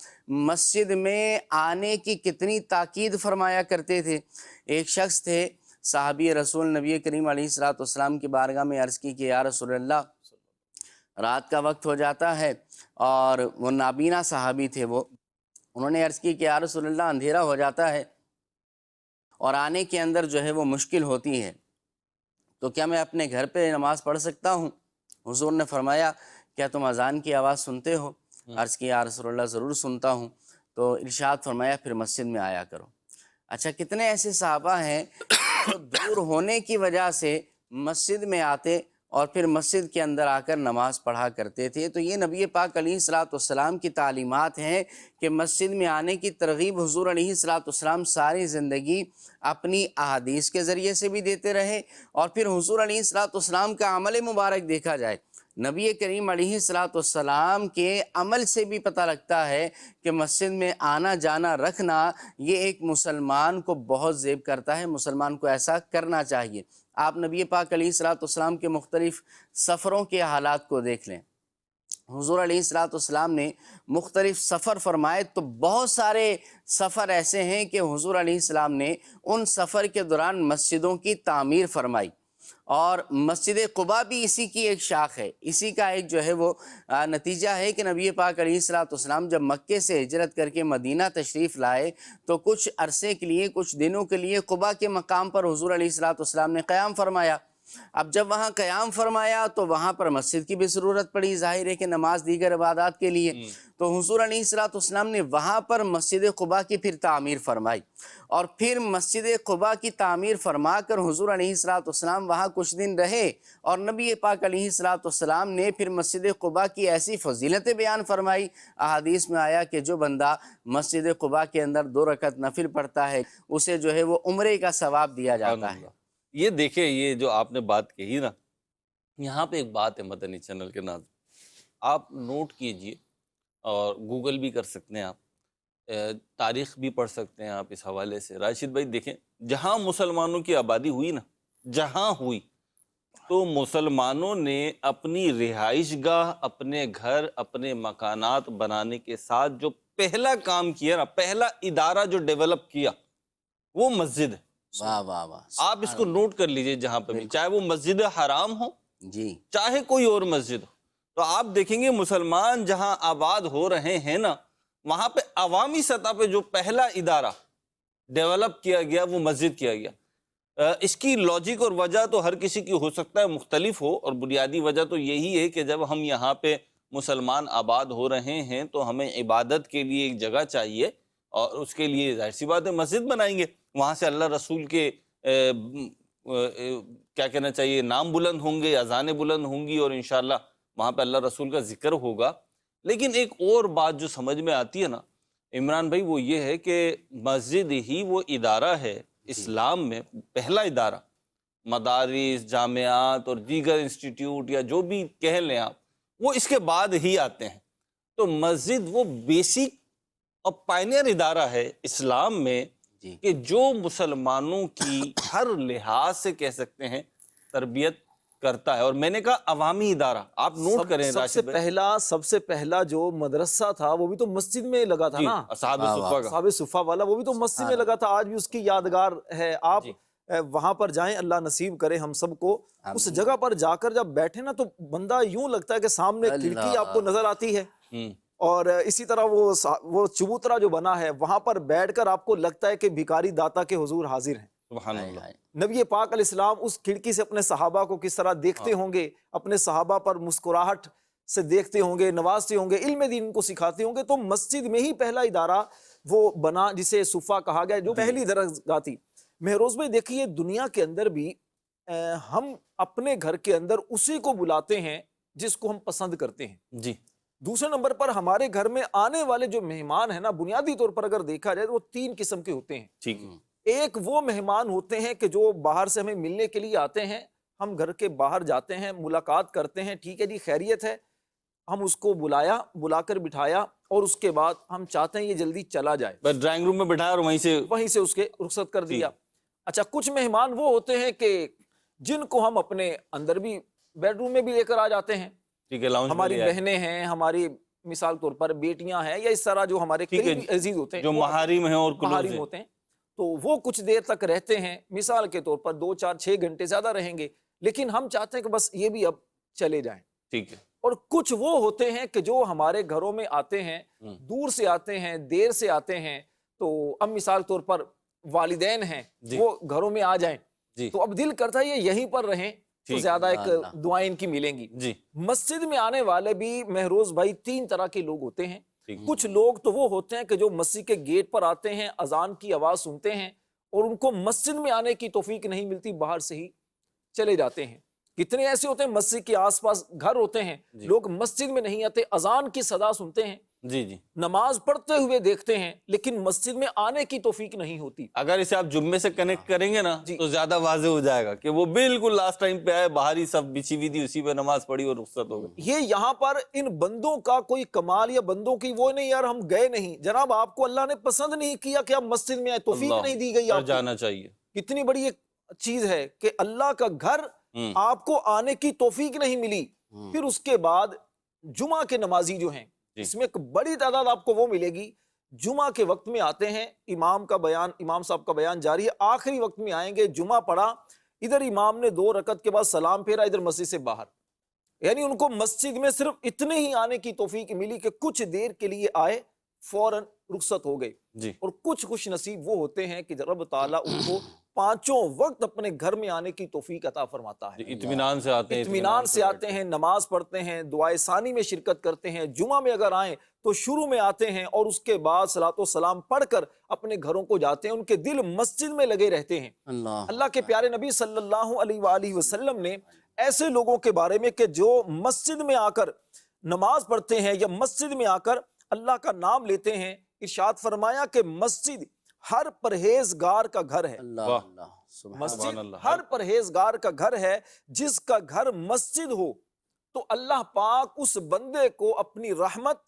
مسجد میں آنے کی کتنی تاکید فرمایا کرتے تھے۔ ایک شخص تھے، صحابی رسول، نبی کریم علیہ الصلوۃ والسلام کی بارگاہ میں عرض کی کہ یا رسول اللہ، رات کا وقت ہو جاتا ہے، اور وہ نابینا صحابی تھے، وہ انہوں نے عرض کی کہ یا رسول اللہ اندھیرا ہو جاتا ہے اور آنے کے اندر جو ہے وہ مشکل ہوتی ہے، تو کیا میں اپنے گھر پہ نماز پڑھ سکتا ہوں؟ حضور نے فرمایا کیا تم اذان کی آواز سنتے ہو؟ عرض کی یا رسول اللہ ضرور سنتا ہوں۔ تو ارشاد فرمایا پھر مسجد میں آیا کرو۔ اچھا، کتنے ایسے صحابہ ہیں جو دور ہونے کی وجہ سے مسجد میں آتے اور پھر مسجد کے اندر آ کر نماز پڑھا کرتے تھے۔ تو یہ نبی پاک علیہ الصلوۃ والسلام کی تعلیمات ہیں کہ مسجد میں آنے کی ترغیب حضور علیہ الصلوۃ والسلام ساری زندگی اپنی احادیث کے ذریعے سے بھی دیتے رہے، اور پھر حضور علیہ الصلوۃ والسلام کا عمل مبارک دیکھا جائے نبی کریم علیہ کے عمل سے بھی پتہ لگتا ہے کہ مسجد میں آنا جانا رکھنا یہ ایک مسلمان کو بہت زیب کرتا ہے، مسلمان کو ایسا کرنا چاہیے۔ آپ نبی پاک علیہ السلام کے مختلف سفروں کے حالات کو دیکھ لیں۔ حضور علیہ السلام نے مختلف سفر فرمائے، تو بہت سارے سفر ایسے ہیں کہ حضور علیہ السلام نے ان سفر کے دوران مسجدوں کی تعمیر فرمائی، اور مسجد قباء بھی اسی کی ایک شاخ ہے، اسی کا ایک جو ہے وہ نتیجہ ہے کہ نبی پاک علیہ السلام جب مکے سے ہجرت کر کے مدینہ تشریف لائے تو کچھ عرصے کے لیے، کچھ دنوں کے لیے قباء کے مقام پر حضور علیہ السلام نے قیام فرمایا۔ اب جب وہاں قیام فرمایا تو وہاں پر مسجد کی بھی ضرورت پڑی، ظاہر ہے کہ نماز دیگر عبادات کے لیے، تو حضور علیہ السلام نے وہاں پر مسجد قباء کی پھر تعمیر فرمائی، اور پھر مسجد قباء کی تعمیر فرما کر حضور علیہ السلام وہاں کچھ دن رہے، اور نبی پاک علیہ السلام نے پھر مسجد قباء کی ایسی فضیلتیں بیان فرمائی۔ احادیث میں آیا کہ جو بندہ مسجد قباء کے اندر 2 رکعت نفل پڑھتا ہے اسے جو ہے وہ عمرے کا ثواب دیا جاتا ہے۔ یہ دیکھیں، یہ جو آپ نے بات کہی نا، یہاں پہ ایک بات ہے مدنی چینل کے ناظرین، آپ نوٹ کیجئے اور گوگل بھی کر سکتے ہیں، آپ تاریخ بھی پڑھ سکتے ہیں آپ اس حوالے سے۔ راشد بھائی دیکھیں، جہاں مسلمانوں کی آبادی ہوئی نا، جہاں ہوئی، تو مسلمانوں نے اپنی رہائش گاہ، اپنے گھر، اپنے مکانات بنانے کے ساتھ جو پہلا کام کیا نا، پہلا ادارہ جو ڈیولپ کیا وہ مسجد ہے۔ واہ واہ واہ، آپ اس کو نوٹ کر لیجئے، جہاں پہ بھی، چاہے وہ مسجد حرام ہو جی، چاہے کوئی اور مسجد ہو، تو آپ دیکھیں گے مسلمان جہاں آباد ہو رہے ہیں نا، وہاں پہ عوامی سطح پہ جو پہلا ادارہ ڈیولپ کیا گیا وہ مسجد کیا گیا۔ اس کی لاجک اور وجہ تو ہر کسی کی ہو سکتا ہے مختلف ہو، اور بنیادی وجہ تو یہی ہے کہ جب ہم یہاں پہ مسلمان آباد ہو رہے ہیں تو ہمیں عبادت کے لیے ایک جگہ چاہیے، اور اس کے لیے ظاہر سی بات ہے مسجد بنائیں گے، وہاں سے اللہ رسول کے کیا کہنا چاہیے، نام بلند ہوں گے، اذانیں بلند ہوں گی، اور انشاءاللہ وہاں پہ اللہ رسول کا ذکر ہوگا۔ لیکن ایک اور بات جو سمجھ میں آتی ہے نا عمران بھائی، وہ یہ ہے کہ مسجد ہی وہ ادارہ ہے اسلام میں، پہلا ادارہ، مدارس، جامعات اور دیگر انسٹیٹیوٹ یا جو بھی کہہ لیں آپ، وہ اس کے بعد ہی آتے ہیں۔ تو مسجد وہ بیسک اور پائنیئر ادارہ ہے اسلام میں کہ جو مسلمانوں کی ہر لحاظ سے کہہ سکتے ہیں تربیت کرتا ہے، اور میں نے کہا عوامی ادارہ، آپ نوٹ کریں راشد بھائی، سب سے پہلا جو مدرسہ تھا وہ بھی تو مسجد میں لگا تھا نا، اصحاب صفہ کا، صحاب صفہ والا، وہ بھی تو مسجد میں لگا تھا، آج بھی اس کی یادگار ہے۔ آپ وہاں پر جائیں، اللہ نصیب کرے ہم سب کو، اس جگہ پر جا کر جب بیٹھے نا تو بندہ یوں لگتا ہے کہ سامنے کھڑکی آپ کو نظر آتی ہے، اور اسی طرح وہ چبوترا جو بنا ہے وہاں پر بیٹھ کر آپ کو لگتا ہے کہ بھکاری داتا کے حضور حاضر ہیں۔ سبحان اللہ۔ نبی پاک علیہ السلام اس کھڑکی سے اپنے صحابہ کو کس طرح دیکھتے ہوں گے، اپنے صحابہ پر مسکراہٹ سے دیکھتے ہوں گے، نوازتے ہوں گے، علم دین کو سکھاتے ہوں گے۔ تو مسجد میں ہی پہلا ادارہ وہ بنا جسے صفہ کہا گیا، جو پہلی درجہ تھی۔ مہروز بھائی دیکھیے، دنیا کے اندر بھی ہم اپنے گھر کے اندر اسی کو بلاتے ہیں جس کو ہم پسند کرتے ہیں۔ جی، دوسرے نمبر پر ہمارے گھر میں آنے والے جو مہمان ہیں نا، بنیادی طور پر اگر دیکھا جائے تو وہ 3 قسم کے ہوتے ہیں۔ ٹھیک ہے۔ ایک وہ مہمان ہوتے ہیں کہ جو باہر سے ہمیں ملنے کے لیے آتے ہیں، ہم گھر کے باہر جاتے ہیں، ملاقات کرتے ہیں، ٹھیک ہے جی خیریت ہے، ہم اس کو بلا کر بٹھایا، اور اس کے بعد ہم چاہتے ہیں یہ جلدی چلا جائے، بس ڈرائنگ روم میں بٹھایا اور وہیں سے اس کے رخصت کر دیا۔ اچھا، کچھ مہمان وہ ہوتے ہیں کہ جن کو ہم اپنے اندر بھی بیڈ روم میں بھی لے کر آ جاتے ہیں، ٹھیک ہے، لاؤنج ہماری بہنیں ہیں، ہماری مثال طور پر بیٹیاں ہیں، یا اس طرح جو ہمارے قریبی عزیز ہوتے ہیں، جو محارم ہیں اور محارم ہوتے ہیں، تو وہ کچھ دیر تک رہتے ہیں، مثال کے طور پر 2 4 6 گھنٹے زیادہ رہیں گے، لیکن ہم چاہتے ہیں کہ بس یہ بھی اب چلے جائیں۔ ٹھیک ہے۔ اور کچھ وہ ہوتے ہیں کہ جو ہمارے گھروں میں آتے ہیں، دور سے آتے ہیں، دیر سے آتے ہیں، تو اب مثال طور پر والدین ہیں، وہ گھروں میں آ جائیں تو اب دل کرتا ہے یہ یہیں پر رہیں تو زیادہ ایک دعائیں ان کی ملیں گی۔ مسجد میں آنے والے بھی مہروز بھائی 3 طرح کے لوگ ہوتے ہیں۔ کچھ لوگ تو وہ ہوتے ہیں کہ جو مسجد کے گیٹ پر آتے ہیں، اذان کی آواز سنتے ہیں، اور ان کو مسجد میں آنے کی توفیق نہیں ملتی، باہر سے ہی چلے جاتے ہیں۔ کتنے ایسے ہوتے ہیں مسجد کے آس پاس گھر ہوتے ہیں، لوگ مسجد میں نہیں آتے، اذان کی صدا سنتے ہیں جی جی، نماز پڑھتے ہوئے دیکھتے ہیں لیکن مسجد میں آنے کی توفیق نہیں ہوتی. اگر اسے آپ جمعے سے کنیکٹ کریں گے نا جی. تو زیادہ واضح ہو جائے گا کہ وہ بالکل لاسٹ ٹائم پہ آئے، باہر ہی سب بچھی ہوئی تھی، اسی پہ نماز پڑھی اور رخصت ہو گئی. یہ یہاں پر ان بندوں کا کوئی کمال یا بندوں کی وہ نہیں یار ہم گئے نہیں. جناب آپ کو اللہ نے پسند نہیں کیا کہ آپ مسجد میں آئے، توفیق اللہ، نہیں دی گئی پر آپ کو. جانا چاہیے. کتنی بڑی ایک چیز ہے کہ اللہ کا گھر آپ کو آنے کی توفیق نہیں ملی. پھر اس کے بعد جمعہ کے نمازی جو ہیں اس میں ایک بڑی تعداد آپ کو وہ ملے گی جمعہ کے وقت میں آتے ہیں، امام صاحب کا بیان جاری ہے، آخری وقت میں آئیں گے، جمعہ پڑھا، ادھر امام نے 2 رکعت کے بعد سلام پھیرا، ادھر مسجد سے باہر. یعنی ان کو مسجد میں صرف اتنے ہی آنے کی توفیق ملی کہ کچھ دیر کے لیے آئے، فوراً رخصت ہو گئے. جی، اور کچھ خوش نصیب وہ ہوتے ہیں کہ رب تعالیٰ ان کو 5 وقت اپنے گھر میں آنے کی توفیق عطا فرماتا ہے. اطمینان سے آتے ہیں، اطمینان سے آتے ہیں، نماز پڑھتے ہیں، دعائے ثانی میں شرکت کرتے ہیں. جمعہ میں اگر آئیں تو شروع میں آتے ہیں اور اس کے بعد صلاۃ و سلام پڑھ کر اپنے گھروں کو جاتے ہیں. ان کے دل مسجد میں لگے رہتے ہیں. اللہ کے پیارے نبی صلی اللہ علیہ وآلہ وسلم نے ایسے لوگوں کے بارے میں کہ جو مسجد میں آ کر نماز پڑھتے ہیں یا مسجد میں آ کر اللہ کا نام لیتے ہیں، ارشاد فرمایا کہ مسجد ہر پرہیزگار کا گھر ہے. مسجد ہر پرہیزگار کا گھر ہے. جس کا گھر مسجد ہو تو اللہ پاک اس بندے کو اپنی رحمت،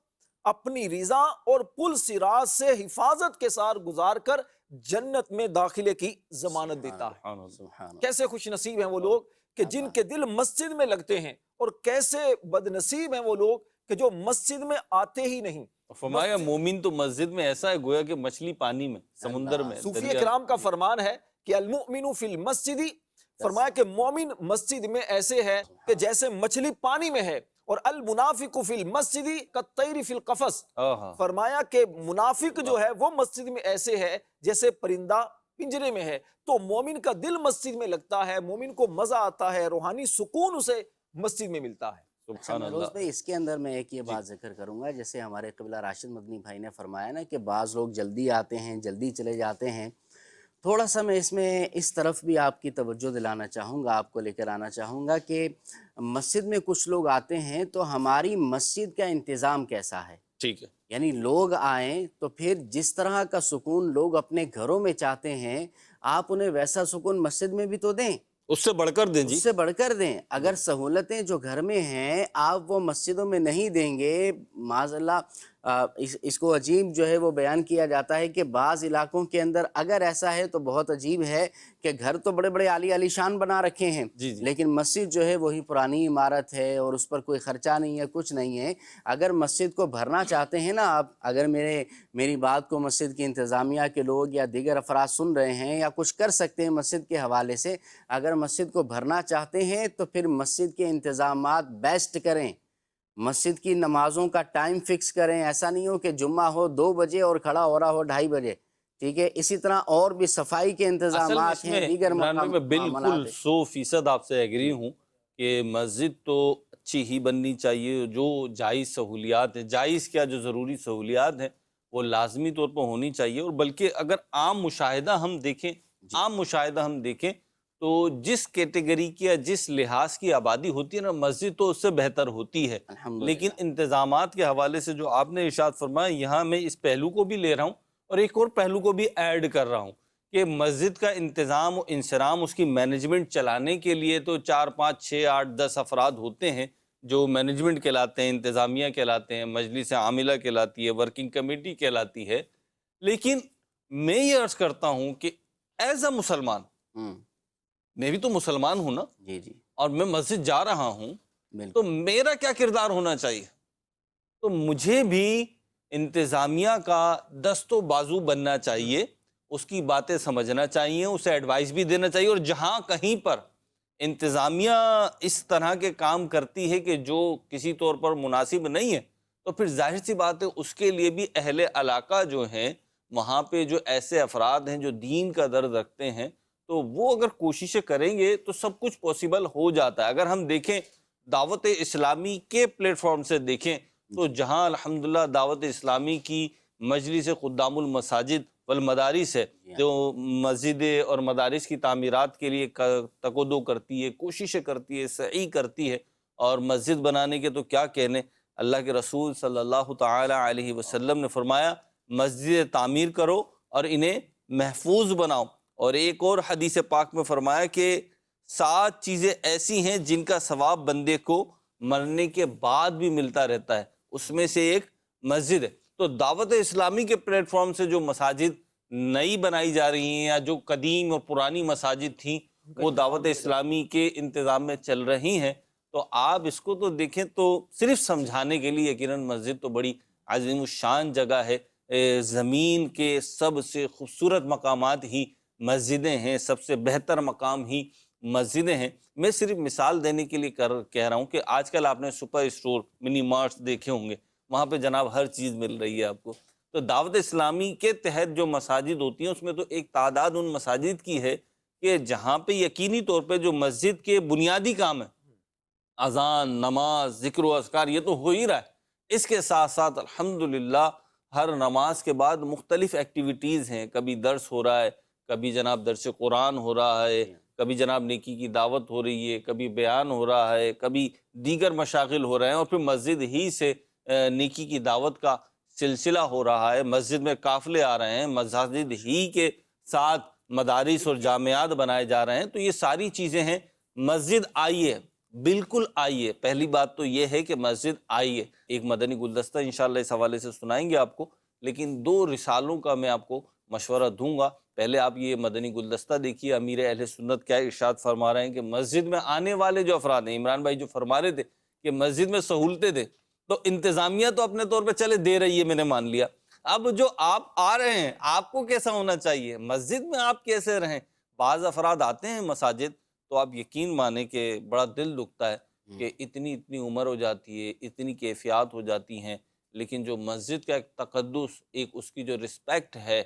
اپنی رضا اور پل صراط سے حفاظت کے ساتھ گزار کر جنت میں داخلے کی ضمانت دیتا ہے. کیسے خوش نصیب ہیں وہ لوگ کہ جن کے دل مسجد میں لگتے ہیں، اور کیسے بد نصیب ہیں وہ لوگ کہ جو مسجد میں آتے ہی نہیں. فرمایا مومن تو مسجد میں ایسا ہے گویا کہ مچھلی پانی میں، سمندر میں. صوفیہ کرام کا فرمان ہے کہ المؤمن فی المسجد، فرمایا کہ مومن مسجد میں ایسے ہے کہ جیسے مچھلی پانی میں ہے. اور المنافق فی المسجد کالطیر فی القفص، فرمایا کہ منافق جو ہے وہ مسجد میں ایسے ہے جیسے پرندہ پنجرے میں ہے. تو مومن کا دل مسجد میں لگتا ہے، مومن کو مزہ آتا ہے، روحانی سکون اسے مسجد میں ملتا ہے. سبحان روز اللہ. بھائی اس کے اندر میں ایک یہ بات ذکر کروں گا، جیسے ہمارے قبلہ راشد مدنی بھائی نے فرمایا نا کہ بعض لوگ جلدی آتے ہیں، جلدی چلے جاتے ہیں. تھوڑا سا میں اس طرف بھی آپ کی توجہ دلانا چاہوں گا، آپ کو لے کر آنا چاہوں گا کہ مسجد میں کچھ لوگ آتے ہیں تو ہماری مسجد کا انتظام کیسا ہے. ٹھیک ہے. یعنی لوگ آئیں تو پھر جس طرح کا سکون لوگ اپنے گھروں میں چاہتے ہیں، آپ انہیں ویسا سکون مسجد میں بھی تو دیں، اس سے بڑھ کر دیں. جی، اس سے بڑھ کر دیں. اگر سہولتیں جو گھر میں ہیں آپ وہ مسجدوں میں نہیں دیں گے، معاذ اللہ اس کو عجیب جو ہے وہ بیان کیا جاتا ہے کہ بعض علاقوں کے اندر اگر ایسا ہے تو بہت عجیب ہے کہ گھر تو بڑے بڑے عالی شان بنا رکھے ہیں، لیکن مسجد جو ہے وہی پرانی عمارت ہے اور اس پر کوئی خرچہ نہیں ہے، کچھ نہیں ہے. اگر مسجد کو بھرنا چاہتے ہیں نا آپ، اگر میری بات کو مسجد کی انتظامیہ کے لوگ یا دیگر افراد سن رہے ہیں یا کچھ کر سکتے ہیں مسجد کے حوالے سے، اگر مسجد کو بھرنا چاہتے ہیں تو پھر مسجد کے انتظامات بیسٹ کریں، مسجد کی نمازوں کا ٹائم فکس کریں. ایسا نہیں ہو کہ جمعہ ہو 2 بجے اور کھڑا ہو رہا ہو 2:30 بجے. ٹھیک ہے. اسی طرح اور بھی صفائی کے انتظامات ہیں، دیگر میں بالکل 100% آپ سے ایگری ہوں کہ مسجد تو اچھی ہی بننی چاہیے. جو جائز سہولیات ہیں، جائز کیا جو ضروری سہولیات ہیں وہ لازمی طور پر ہونی چاہیے. اور بلکہ اگر عام مشاہدہ ہم دیکھیں تو جس کیٹیگری کی یا جس لحاظ کی آبادی ہوتی ہے نا، مسجد تو اس سے بہتر ہوتی ہے. لیکن انتظامات کے حوالے سے جو آپ نے ارشاد فرمایا، یہاں میں اس پہلو کو بھی لے رہا ہوں اور ایک اور پہلو کو بھی ایڈ کر رہا ہوں کہ مسجد کا انتظام و انصرام، اس کی مینجمنٹ چلانے کے لیے تو 4 5 6 8 10 افراد ہوتے ہیں جو مینجمنٹ کہلاتے ہیں، انتظامیہ کہلاتے ہیں، مجلس عاملہ کہلاتی ہے، ورکنگ کمیٹی کہلاتی ہے. لیکن میں یہ عرض کرتا ہوں کہ ایز اے مسلمان، میں بھی تو مسلمان ہوں نا، اور میں مسجد جا رہا ہوں تو میرا کیا کردار ہونا چاہیے؟ تو مجھے بھی انتظامیہ کا دست و بازو بننا چاہیے، اس کی باتیں سمجھنا چاہیے، اسے ایڈوائز بھی دینا چاہیے. اور جہاں کہیں پر انتظامیہ اس طرح کے کام کرتی ہے کہ جو کسی طور پر مناسب نہیں ہے، تو پھر ظاہر سی بات ہے اس کے لیے بھی اہل علاقہ جو ہیں، وہاں پہ جو ایسے افراد ہیں جو دین کا درد رکھتے ہیں، تو وہ اگر کوششیں کریں گے تو سب کچھ پوسیبل ہو جاتا ہے. اگر ہم دیکھیں دعوت اسلامی کے پلیٹ فارم سے دیکھیں تو جہاں الحمدللہ دعوت اسلامی کی مجلس خدام المساجد والمدارس ہے، جو مسجد اور مدارس کی تعمیرات کے لیے تکودو کرتی ہے، کوششیں کرتی ہے، سعی کرتی ہے، اور مسجد بنانے کے تو کیا کہنے. اللہ کے رسول صلی اللہ تعالی علیہ وسلم نے فرمایا مسجد تعمیر کرو اور انہیں محفوظ بناؤ، اور ایک اور حدیث پاک میں فرمایا کہ 7 چیزیں ایسی ہیں جن کا ثواب بندے کو مرنے کے بعد بھی ملتا رہتا ہے، اس میں سے ایک مسجد ہے۔ تو دعوت اسلامی کے پلیٹ فارم سے جو مساجد نئی بنائی جا رہی ہیں یا جو قدیم اور پرانی مساجد تھیں وہ دعوت اسلامی کے انتظام میں چل رہی ہیں، تو آپ اس کو تو دیکھیں تو صرف سمجھانے کے لیے یقیناً مسجد تو بڑی عظیم الشان جگہ ہے، زمین کے سب سے خوبصورت مقامات ہی مسجدیں ہیں، سب سے بہتر مقام ہی مسجدیں ہیں۔ میں صرف مثال دینے کے لیے کہہ رہا ہوں کہ آج کل آپ نے سپر اسٹور، منی مارٹس دیکھے ہوں گے، وہاں پہ جناب ہر چیز مل رہی ہے آپ کو۔ تو دعوت اسلامی کے تحت جو مساجد ہوتی ہیں اس میں تو ایک تعداد ان مساجد کی ہے کہ جہاں پہ یقینی طور پہ جو مسجد کے بنیادی کام ہیں، اذان، نماز، ذکر و اذکار، یہ تو ہو ہی رہا ہے، اس کے ساتھ ساتھ الحمدللہ ہر نماز کے بعد مختلف ایکٹیویٹیز ہیں، کبھی درس ہو رہا ہے، کبھی جناب درس قرآن ہو رہا ہے، کبھی جناب نیکی کی دعوت ہو رہی ہے، کبھی بیان ہو رہا ہے، کبھی دیگر مشاغل ہو رہے ہیں، اور پھر مسجد ہی سے نیکی کی دعوت کا سلسلہ ہو رہا ہے، مسجد میں قافلے آ رہے ہیں، مساجد ہی کے ساتھ مدارس اور جامعات بنائے جا رہے ہیں۔ تو یہ ساری چیزیں ہیں۔ مسجد آئیے، بالکل آئیے، پہلی بات تو یہ ہے کہ مسجد آئیے۔ ایک مدنی گلدستہ انشاءاللہ اس حوالے سے سنائیں گے آپ کو، لیکن 2 رسالوں کا میں آپ کو مشورہ دوں گا۔ پہلے آپ یہ مدنی گلدستہ دیکھیے، امیر اہل سنت کیا ارشاد فرما رہے ہیں کہ مسجد میں آنے والے جو افراد ہیں، عمران بھائی جو فرما رہے تھے کہ مسجد میں سہولتیں دے، تو انتظامیہ تو اپنے طور پہ چلے دے رہی ہے، میں نے مان لیا، اب جو آپ آ رہے ہیں آپ کو کیسا ہونا چاہیے، مسجد میں آپ کیسے رہیں۔ بعض افراد آتے ہیں مساجد تو آپ یقین مانیں کہ بڑا دل دکھتا ہے کہ اتنی عمر ہو جاتی ہے، اتنی کیفیات ہو جاتی ہیں، لیکن جو مسجد کا ایک تقدس، ایک اس کی جو رسپیکٹ ہے،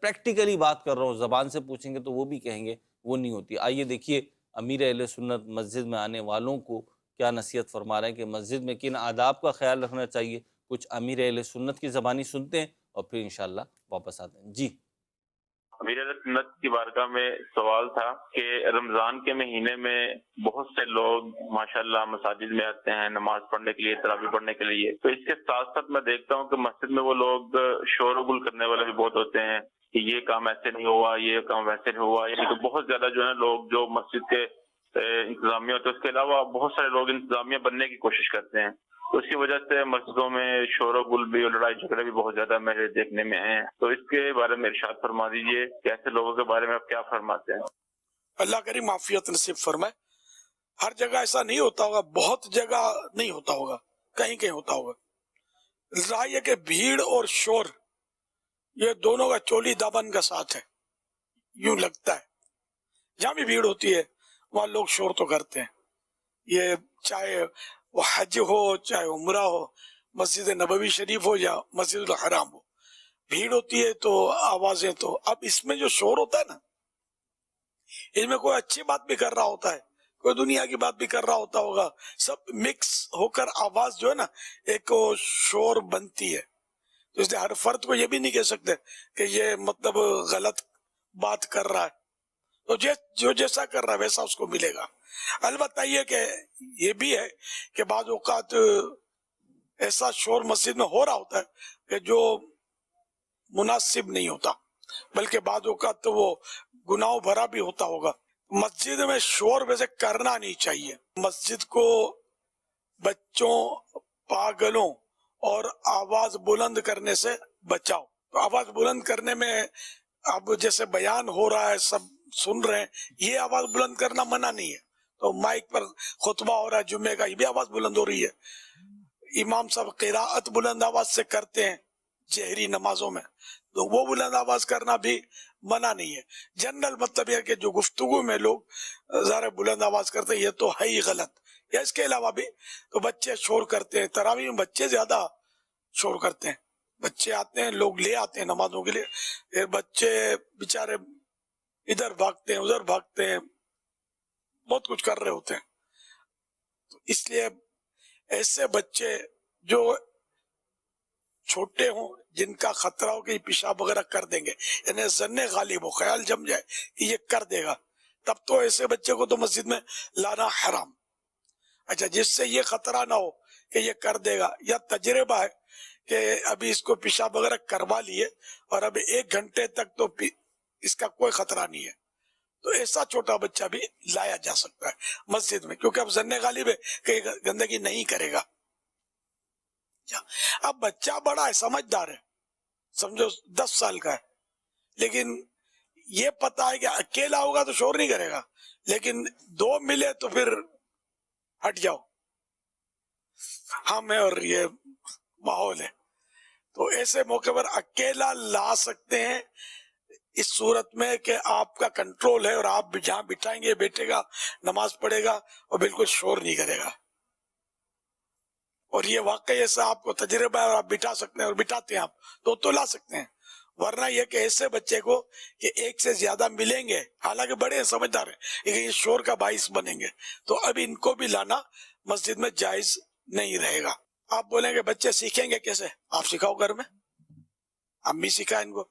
پریکٹیکلی بات کر رہا ہوں، زبان سے پوچھیں گے تو وہ بھی کہیں گے وہ نہیں ہوتی۔ آئیے دیکھیے امیر اہل سنت مسجد میں آنے والوں کو کیا نصیحت فرما رہے ہیں کہ مسجد میں کن آداب کا خیال رکھنا چاہیے۔ کچھ امیر اہل سنت کی زبانی سنتے ہیں اور پھر انشاءاللہ واپس آتے ہیں۔ جی امیر اہل سنت کی بارگاہ میں سوال تھا کہ رمضان کے مہینے میں بہت سے لوگ ماشاءاللہ مساجد میں آتے ہیں نماز پڑھنے کے لیے، تراویح پڑھنے کے لیے، تو اس کے ساتھ ساتھ میں دیکھتا ہوں کہ مسجد میں وہ لوگ شور و گل کرنے والے بھی بہت ہوتے ہیں کہ یہ کام ایسے نہیں ہوا، یہ کام ویسے نہیں ہوا، یعنی کہ بہت زیادہ جو ہے لوگ جو مسجد کے انتظامیہ ہوتے ہیں، اس کے علاوہ بہت سارے لوگ انتظامیہ بننے کی کوشش کرتے ہیں، تو اس کی وجہ سے مسجدوں میں شور و گل بھی اور لڑائی جھگڑے بھی بہت زیادہ میرے دیکھنے میں آئے ہیں، تو اس کے بارے میں ارشاد فرما دیجئے کہ ایسے لوگوں کے بارے میں آپ کیا فرماتے ہیں؟ اللہ کریم معافیت نصیب فرمائے۔ ہر جگہ ایسا نہیں ہوتا ہوگا، بہت جگہ نہیں ہوتا ہوگا، کہیں کہیں ہوتا ہوگا۔ رائے یہ کہ بھیڑ اور شور یہ دونوں کا چولی دامن کا ساتھ ہے، یوں لگتا ہے۔ جہاں بھی بھیڑ ہوتی ہے وہاں لوگ شور تو کرتے ہیں، یہ چاہے وہ حج ہو، چاہے عمرہ ہو، مسجد نبوی شریف ہو یا مسجد الحرام ہو، بھیڑ ہوتی ہے تو آوازیں تو۔ اب اس میں جو شور ہوتا ہے نا، اس میں کوئی اچھی بات بھی کر رہا ہوتا ہے، کوئی دنیا کی بات بھی کر رہا ہوتا ہوگا، سب مکس ہو کر آواز جو ہے نا ایک شور بنتی ہے۔ تو اس لیے ہر فرد کو یہ بھی نہیں کہہ سکتے کہ یہ مطلب غلط بات کر رہا ہے، تو جو جیسا کر رہا ہے ویسا اس کو ملے گا۔ البتہ یہ کہ یہ بھی ہے کہ بعض اوقات ایسا شور مسجد میں ہو رہا ہوتا ہے کہ جو مناسب نہیں ہوتا، بلکہ بعض اوقات تو وہ گناہ بھرا بھی ہوتا ہوگا۔ مسجد میں شور ویسے کرنا نہیں چاہیے۔ مسجد کو بچوں، پاگلوں اور آواز بلند کرنے سے بچاؤ۔ تو آواز بلند کرنے میں اب جیسے بیان ہو رہا ہے، سب سن رہے ہیں، یہ آواز بلند کرنا منع نہیں ہے۔ تو مائک پر خطبہ ہو رہا ہے جمعے کا، یہ بھی آواز بلند ہو رہی ہے۔ امام صاحب قراءت بلند آواز سے کرتے ہیں جہری نمازوں میں، تو وہ بلند آواز کرنا بھی منع نہیں ہے۔ جنرل مطلب یہ کہ جو گفتگو میں لوگ ذرا بلند آواز کرتے ہیں یہ تو ہے ہی غلط۔ یا اس کے علاوہ بھی تو بچے شور کرتے ہیں، تراویح میں بچے زیادہ شور کرتے ہیں، بچے آتے ہیں، لوگ لے آتے ہیں نمازوں کے لیے، پھر بچے بیچارے ادھر بھاگتے ہیں ادھر بھاگتے ہیں، بہت کچھ کر رہے ہوتے ہیں۔ تو اس لیے ایسے بچے جو چھوٹے ہوں، جن کا خطرہ ہو کہ یہ پیشاب وغیرہ کر دیں گے، یعنی ظن غالب ہو، خیال جم جائے کہ یہ کر دے گا، تب تو ایسے بچے کو تو مسجد میں لانا حرام۔ اچھا، جس سے یہ خطرہ نہ ہو کہ یہ کر دے گا، یا تجربہ ہے کہ ابھی اس کو پیشاب وغیرہ کروا لیے اور اب 1 گھنٹے تک تو اس کا کوئی خطرہ نہیں ہے، تو ایسا چھوٹا بچہ بھی لایا جا سکتا ہے مسجد میں، کیونکہ اب ظن غالب ہے کہ گندگی نہیں کرے گا۔ اب بچہ بڑا ہے، سمجھدار ہے، سمجھو 10 سال کا ہے، لیکن یہ پتا ہے کہ اکیلا ہوگا تو شور نہیں کرے گا، لیکن 2 ملے تو پھر ہٹ جاؤ، ہم ہیں اور یہ ماحول ہے، تو ایسے موقع پر اکیلا لا سکتے ہیں اس صورت میں کہ آپ کا کنٹرول ہے اور آپ جہاں بٹھائیں گے بیٹھے گا، نماز پڑھے گا اور بالکل شور نہیں کرے گا، اور یہ واقعی ایسا آپ کو تجربہ ہے اور آپ بٹھا سکتے ہیں اور بٹھاتے ہیں آپ تو لا سکتے ہیں، ورنہ یہ کہ ایسے بچے کو کہ 1 سے زیادہ ملیں گے، حالانکہ بڑے ہیں سمجھدار ہیں، لیکن یہ شور کا باعث بنیں گے، تو اب ان کو بھی لانا مسجد میں جائز نہیں رہے گا۔ آپ بولیں گے بچے سیکھیں گے کیسے؟ آپ سکھاؤ گھر میں، امی سکھائیں ان کو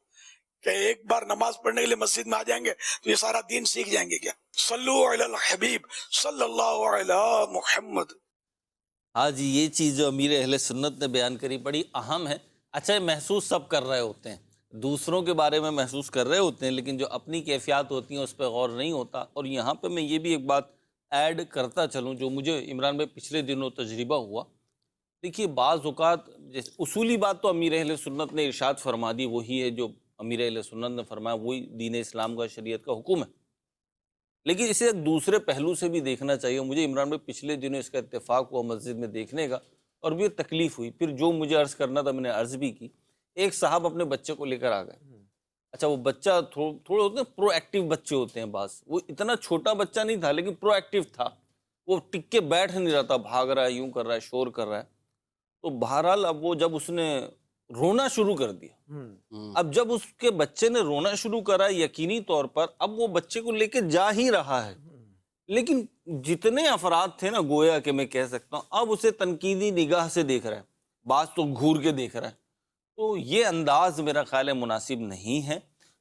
کہ ایک بار نماز پڑھنے کے لیے مسجد میں آ جائیں گے تو یہ سارا دین سیکھ جائیں گے کیا؟ صلو علی الحبیب صلی اللہ علی محمد۔ ہاں جی، یہ چیز جو امیر اہل سنت نے بیان کری بڑی اہم ہے۔ اچھا، یہ محسوس سب کر رہے ہوتے ہیں، دوسروں کے بارے میں محسوس کر رہے ہوتے ہیں، لیکن جو اپنی کیفیات ہوتی ہیں اس پہ غور نہیں ہوتا۔ اور یہاں پہ میں یہ بھی ایک بات ایڈ کرتا چلوں جو مجھے عمران بھائی پچھلے دنوں تجربہ ہوا۔ دیکھیے، بعض اوقات اصولی بات تو امیر اہل سنت نے ارشاد فرما دی، وہی ہے جو امیر اہل سنت نے فرمایا، وہی دین اسلام کا، شریعت کا حکم ہے، لیکن اسے ایک دوسرے پہلو سے بھی دیکھنا چاہیے۔ مجھے عمران بھائی پچھلے دنوں اس کا اتفاق ہوا مسجد میں دیکھنے کا، اور بھی تکلیف ہوئی، پھر جو مجھے عرض کرنا تھا میں نے عرض بھی کی۔ ایک صاحب اپنے بچے کو لے کر آ گئے۔ اچھا، وہ بچہ تھوڑے ہوتے ہیں پرو ایکٹیو بچے ہوتے ہیں بعض، وہ اتنا چھوٹا بچہ نہیں تھا لیکن پرو ایکٹیو تھا، وہ ٹک کے بیٹھ نہیں رہا تھا، بھاگ رہا ہے، یوں کر رہا ہے، شور کر رہا ہے۔ تو بہرحال اب وہ جب اس نے رونا شروع کر دیا، اب جب اس کے بچے نے رونا شروع کرا، یقینی طور پر اب وہ بچے کو لے کے جا ہی رہا ہے، لیکن جتنے افراد تھے نا، گویا کہ میں کہہ سکتا ہوں اب اسے تنقیدی نگاہ سے دیکھ رہا ہے، بعض تو گھور کے دیکھ رہا ہے۔ تو یہ انداز میرا خیال ہے مناسب نہیں ہے،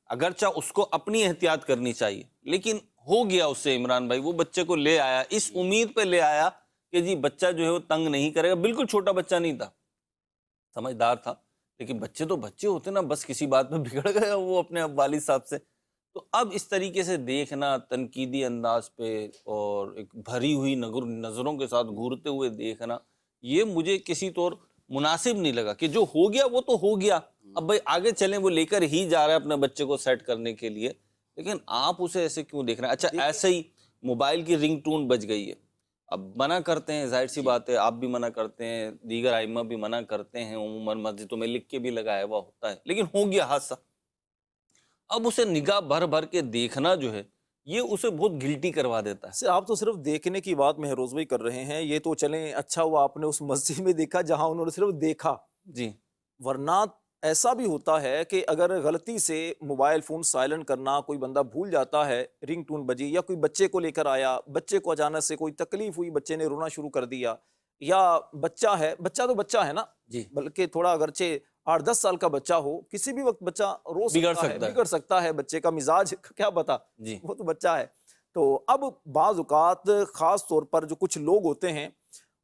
اگرچہ اس کو اپنی احتیاط کرنی چاہیے، لیکن ہو گیا اس سے عمران بھائی، وہ بچے کو لے آیا اس امید پہ لے آیا کہ جی بچہ جو ہے وہ تنگ نہیں کرے گا، بالکل چھوٹا بچہ نہیں تھا، سمجھدار تھا، لیکن بچے تو بچے ہوتے نا، بس کسی بات میں بگڑ گیا وہ اپنے والد صاحب سے۔ تو اب اس طریقے سے دیکھنا، تنقیدی انداز پہ اور ایک بھری ہوئی نظروں کے ساتھ گھورتے ہوئے دیکھنا، یہ مجھے کسی طور مناسب نہیں لگا کہ جو ہو گیا وہ تو ہو گیا، اب بھائی آگے چلیں، وہ لے کر ہی جا رہا ہے اپنے بچے کو سیٹ کرنے کے لیے، لیکن آپ اسے ایسے کیوں دیکھ رہے ہیں؟ اچھا، ایسے ہی موبائل کی رنگ ٹون بج گئی ہے، اب منع کرتے ہیں، ظاہر سی بات ہے، آپ بھی منع کرتے ہیں، دیگر ائمہ بھی منع کرتے ہیں، عموماً مسجدوں میں لکھ کے بھی لگایا ہوا ہوتا ہے، لیکن ہو گیا حادثہ، اب اسے نگاہ بھر بھر کے دیکھنا جو ہے یہ اسے بہت گلٹی کروا دیتا ہے۔ آپ تو صرف دیکھنے کی بات مہروز بھائی کر رہے ہیں، یہ تو چلیں اچھا ہوا آپ نے اس مسجد میں دیکھا جہاں انہوں نے صرف دیکھا، جی، ورنہ ایسا بھی ہوتا ہے کہ اگر غلطی سے موبائل فون سائلنٹ کرنا کوئی بندہ بھول جاتا ہے، رنگ ٹون بجی، یا کوئی بچے کو لے کر آیا، بچے کو اچانک سے کوئی تکلیف ہوئی، بچے نے رونا شروع کر دیا، یا بچہ ہے، بچہ تو بچہ ہے نا، جی، بلکہ تھوڑا اگرچہ 8-10 سال کا بچہ ہو، کسی بھی وقت بچہ رو سکتا ہے، بگڑ سکتا ہے، بچے کا مزاج کیا پتا، جی، وہ تو بچہ ہے۔ تو اب بعض اوقات خاص طور پر جو کچھ لوگ ہوتے ہیں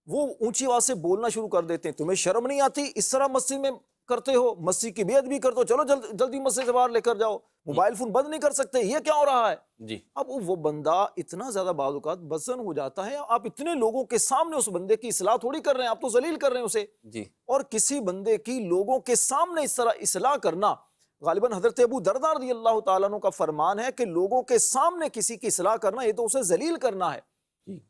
وہ اونچی آواز سے بولنا شروع کر دیتے ہیں، تمہیں شرم نہیں آتی اس طرح مسجد میں کرتے ہو، مسجد کی بے ادبی کرتے ہو، چلو جلدی مسجد سے باہر لے کر جاؤ، موبائل فون بند نہیں کر سکتے، یہ کیا ہو رہا ہے؟ جی، اب وہ بندہ اتنا زیادہ بعض اوقات بدظن ہو جاتا ہے، آپ اتنے لوگوں کے سامنے اس بندے کی اصلاح تھوڑی کر رہے ہیں، آپ تو ذلیل کر رہے ہیں اسے، جی، اور کسی بندے کی لوگوں کے سامنے اس طرح اصلاح کرنا، غالباً حضرت ابو درداء رضی اللہ تعالیٰ عنہ کا فرمان ہے کہ لوگوں کے سامنے کسی کی اصلاح کرنا یہ تو اسے ذلیل کرنا ہے،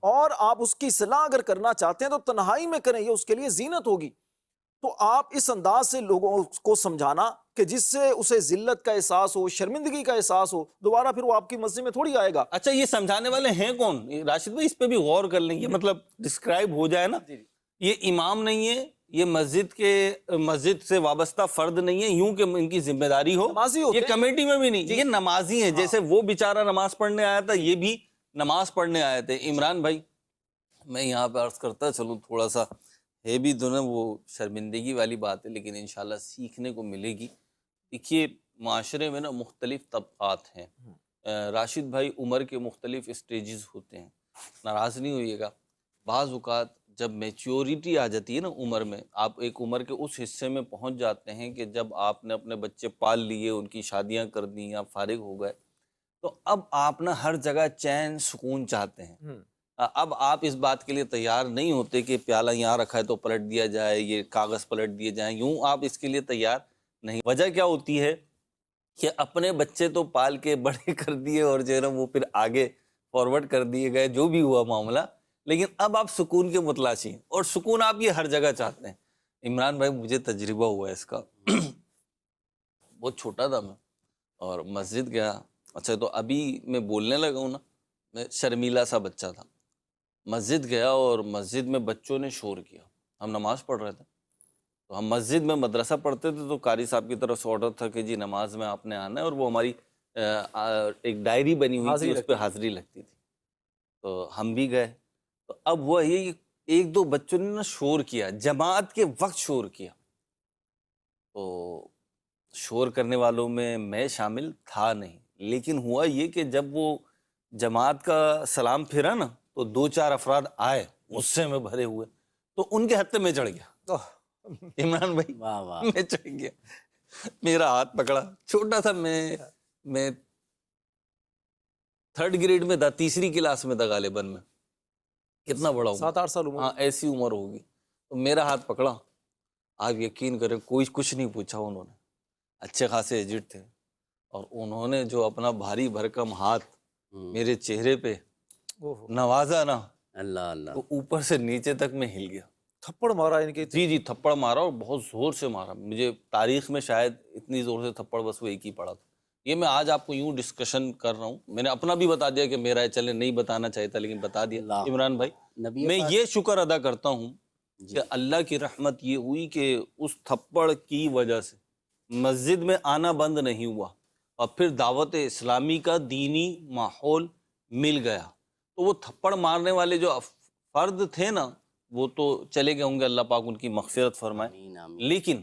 اور آپ اس کی اصلاح اگر کرنا چاہتے ہیں تو تنہائی میں کریں، یہ اس کے لیے زینت ہوگی۔ تو آپ اس انداز سے لوگوں کو سمجھانا کہ جس سے اسے ذلت کا احساس ہو، شرمندگی کا احساس ہو، دوبارہ پھر وہ آپ کی مسجد میں تھوڑی آئے گا۔ اچھا، یہ سمجھانے والے ہیں کون؟ راشد بھائی اس پہ بھی غور کر لیں، یہ مطلب ڈسکرائب ہو جائے نا، یہ امام نہیں ہے، یہ مسجد سے وابستہ فرد نہیں ہے، یوں کہ ان کی ذمہ داری ہو، یہ کمیٹی میں بھی نہیں، یہ نمازی ہیں، جیسے وہ بیچارہ نماز پڑھنے آیا تھا، یہ بھی نماز پڑھنے آئے تھے۔ عمران بھائی، میں یہاں پہ عرض کرتا چلوں، تھوڑا سا ہے بھی تو نا وہ شرمندگی والی بات ہے، لیکن انشاءاللہ سیکھنے کو ملے گی۔ دیکھیے، معاشرے میں نا مختلف طبقات ہیں، راشد بھائی، عمر کے مختلف اسٹیجز ہوتے ہیں، ناراض نہیں ہوئیے گا، بعض اوقات جب میچیورٹی آ جاتی ہے نا عمر میں، آپ ایک عمر کے اس حصے میں پہنچ جاتے ہیں کہ جب آپ نے اپنے بچے پال لیے، ان کی شادیاں کر دیں، آپ فارغ ہو گئے، تو اب آپ نا ہر جگہ چین سکون چاہتے ہیں۔ اب آپ اس بات کے لیے تیار نہیں ہوتے کہ پیالہ یہاں رکھا ہے تو پلٹ دیا جائے، یہ کاغذ پلٹ دیے جائیں، یوں آپ اس کے لیے تیار نہیں۔ وجہ کیا ہوتی ہے کہ اپنے بچے تو پال کے بڑے کر دیے اور جو ہے نا وہ پھر آگے فارورڈ کر دیے گئے، جو بھی ہوا معاملہ، لیکن اب آپ سکون کے متلاشی ہیں، اور سکون آپ یہ ہر جگہ چاہتے ہیں۔ عمران بھائی مجھے تجربہ ہوا ہے اس کا، بہت چھوٹا تھا میں اور مسجد گیا۔ اچھا تو ابھی میں بولنے لگا ہوں نا، میں شرمیلا سا بچہ تھا، مسجد گیا اور مسجد میں بچوں نے شور کیا، ہم نماز پڑھ رہے تھے، تو ہم مسجد میں مدرسہ پڑھتے تھے تو قاری صاحب کی طرف سے آرڈر تھا کہ جی نماز میں آپ نے آنا ہے، اور وہ ہماری ایک ڈائری بنی ہوئی تھی، اس پہ حاضری لگتی تھی، تو ہم بھی گئے۔ تو اب وہ یہ ایک دو بچوں نے نا شور کیا، جماعت کے وقت شور کیا، تو شور کرنے والوں میں شامل تھا نہیں، لیکن ہوا یہ کہ جب وہ جماعت کا سلام پھرا نا تو دو چار افراد آئے غصے میں بھرے ہوئے، تو ان کے ہتھے میں چڑھ گیا عمران بھائی، واہ واہ، میں چڑھ گیا، میرا ہاتھ پکڑا، چھوٹا تھا میں 3rd گریڈ میں تھا، 3ری کلاس میں تھا غالباً، میں کتنا بڑا ہوں، 7-8 سال عمر، ہاں ایسی عمر ہوگی، تو میرا ہاتھ پکڑا، آپ یقین کریں کوئی کچھ نہیں پوچھا، انہوں نے اچھے خاصے ایجڈ تھے، اور انہوں نے جو اپنا بھاری بھرکم ہاتھ میرے چہرے پہ نوازا نا، اللہ اللہ، تو اوپر سے نیچے تک میں ہل گیا۔ تھپڑ مارا ان کے، جی تھپڑ مارا، اور بہت زور سے مارا، مجھے تاریخ میں شاید اتنی زور سے تھپڑ بس وہ ایک ہی پڑا تھا۔ یہ میں آج آپ کو یوں ڈسکشن کر رہا ہوں، میں نے اپنا بھی بتا دیا کہ میرا ہے، چلے نہیں بتانا چاہیے تھا لیکن بتا دیا۔ اللہ، عمران بھائی نبی میں پاک، یہ شکر ادا کرتا ہوں جی، کہ اللہ کی رحمت یہ ہوئی کہ اس تھپڑ کی وجہ سے مسجد میں آنا بند نہیں ہوا، اور پھر دعوت اسلامی کا دینی ماحول مل گیا، تو وہ تھپڑ مارنے والے جو فرد تھے نا وہ تو چلے گئے ہوں گے، اللہ پاک ان کی مغفرت فرمائے، آمین آمین، لیکن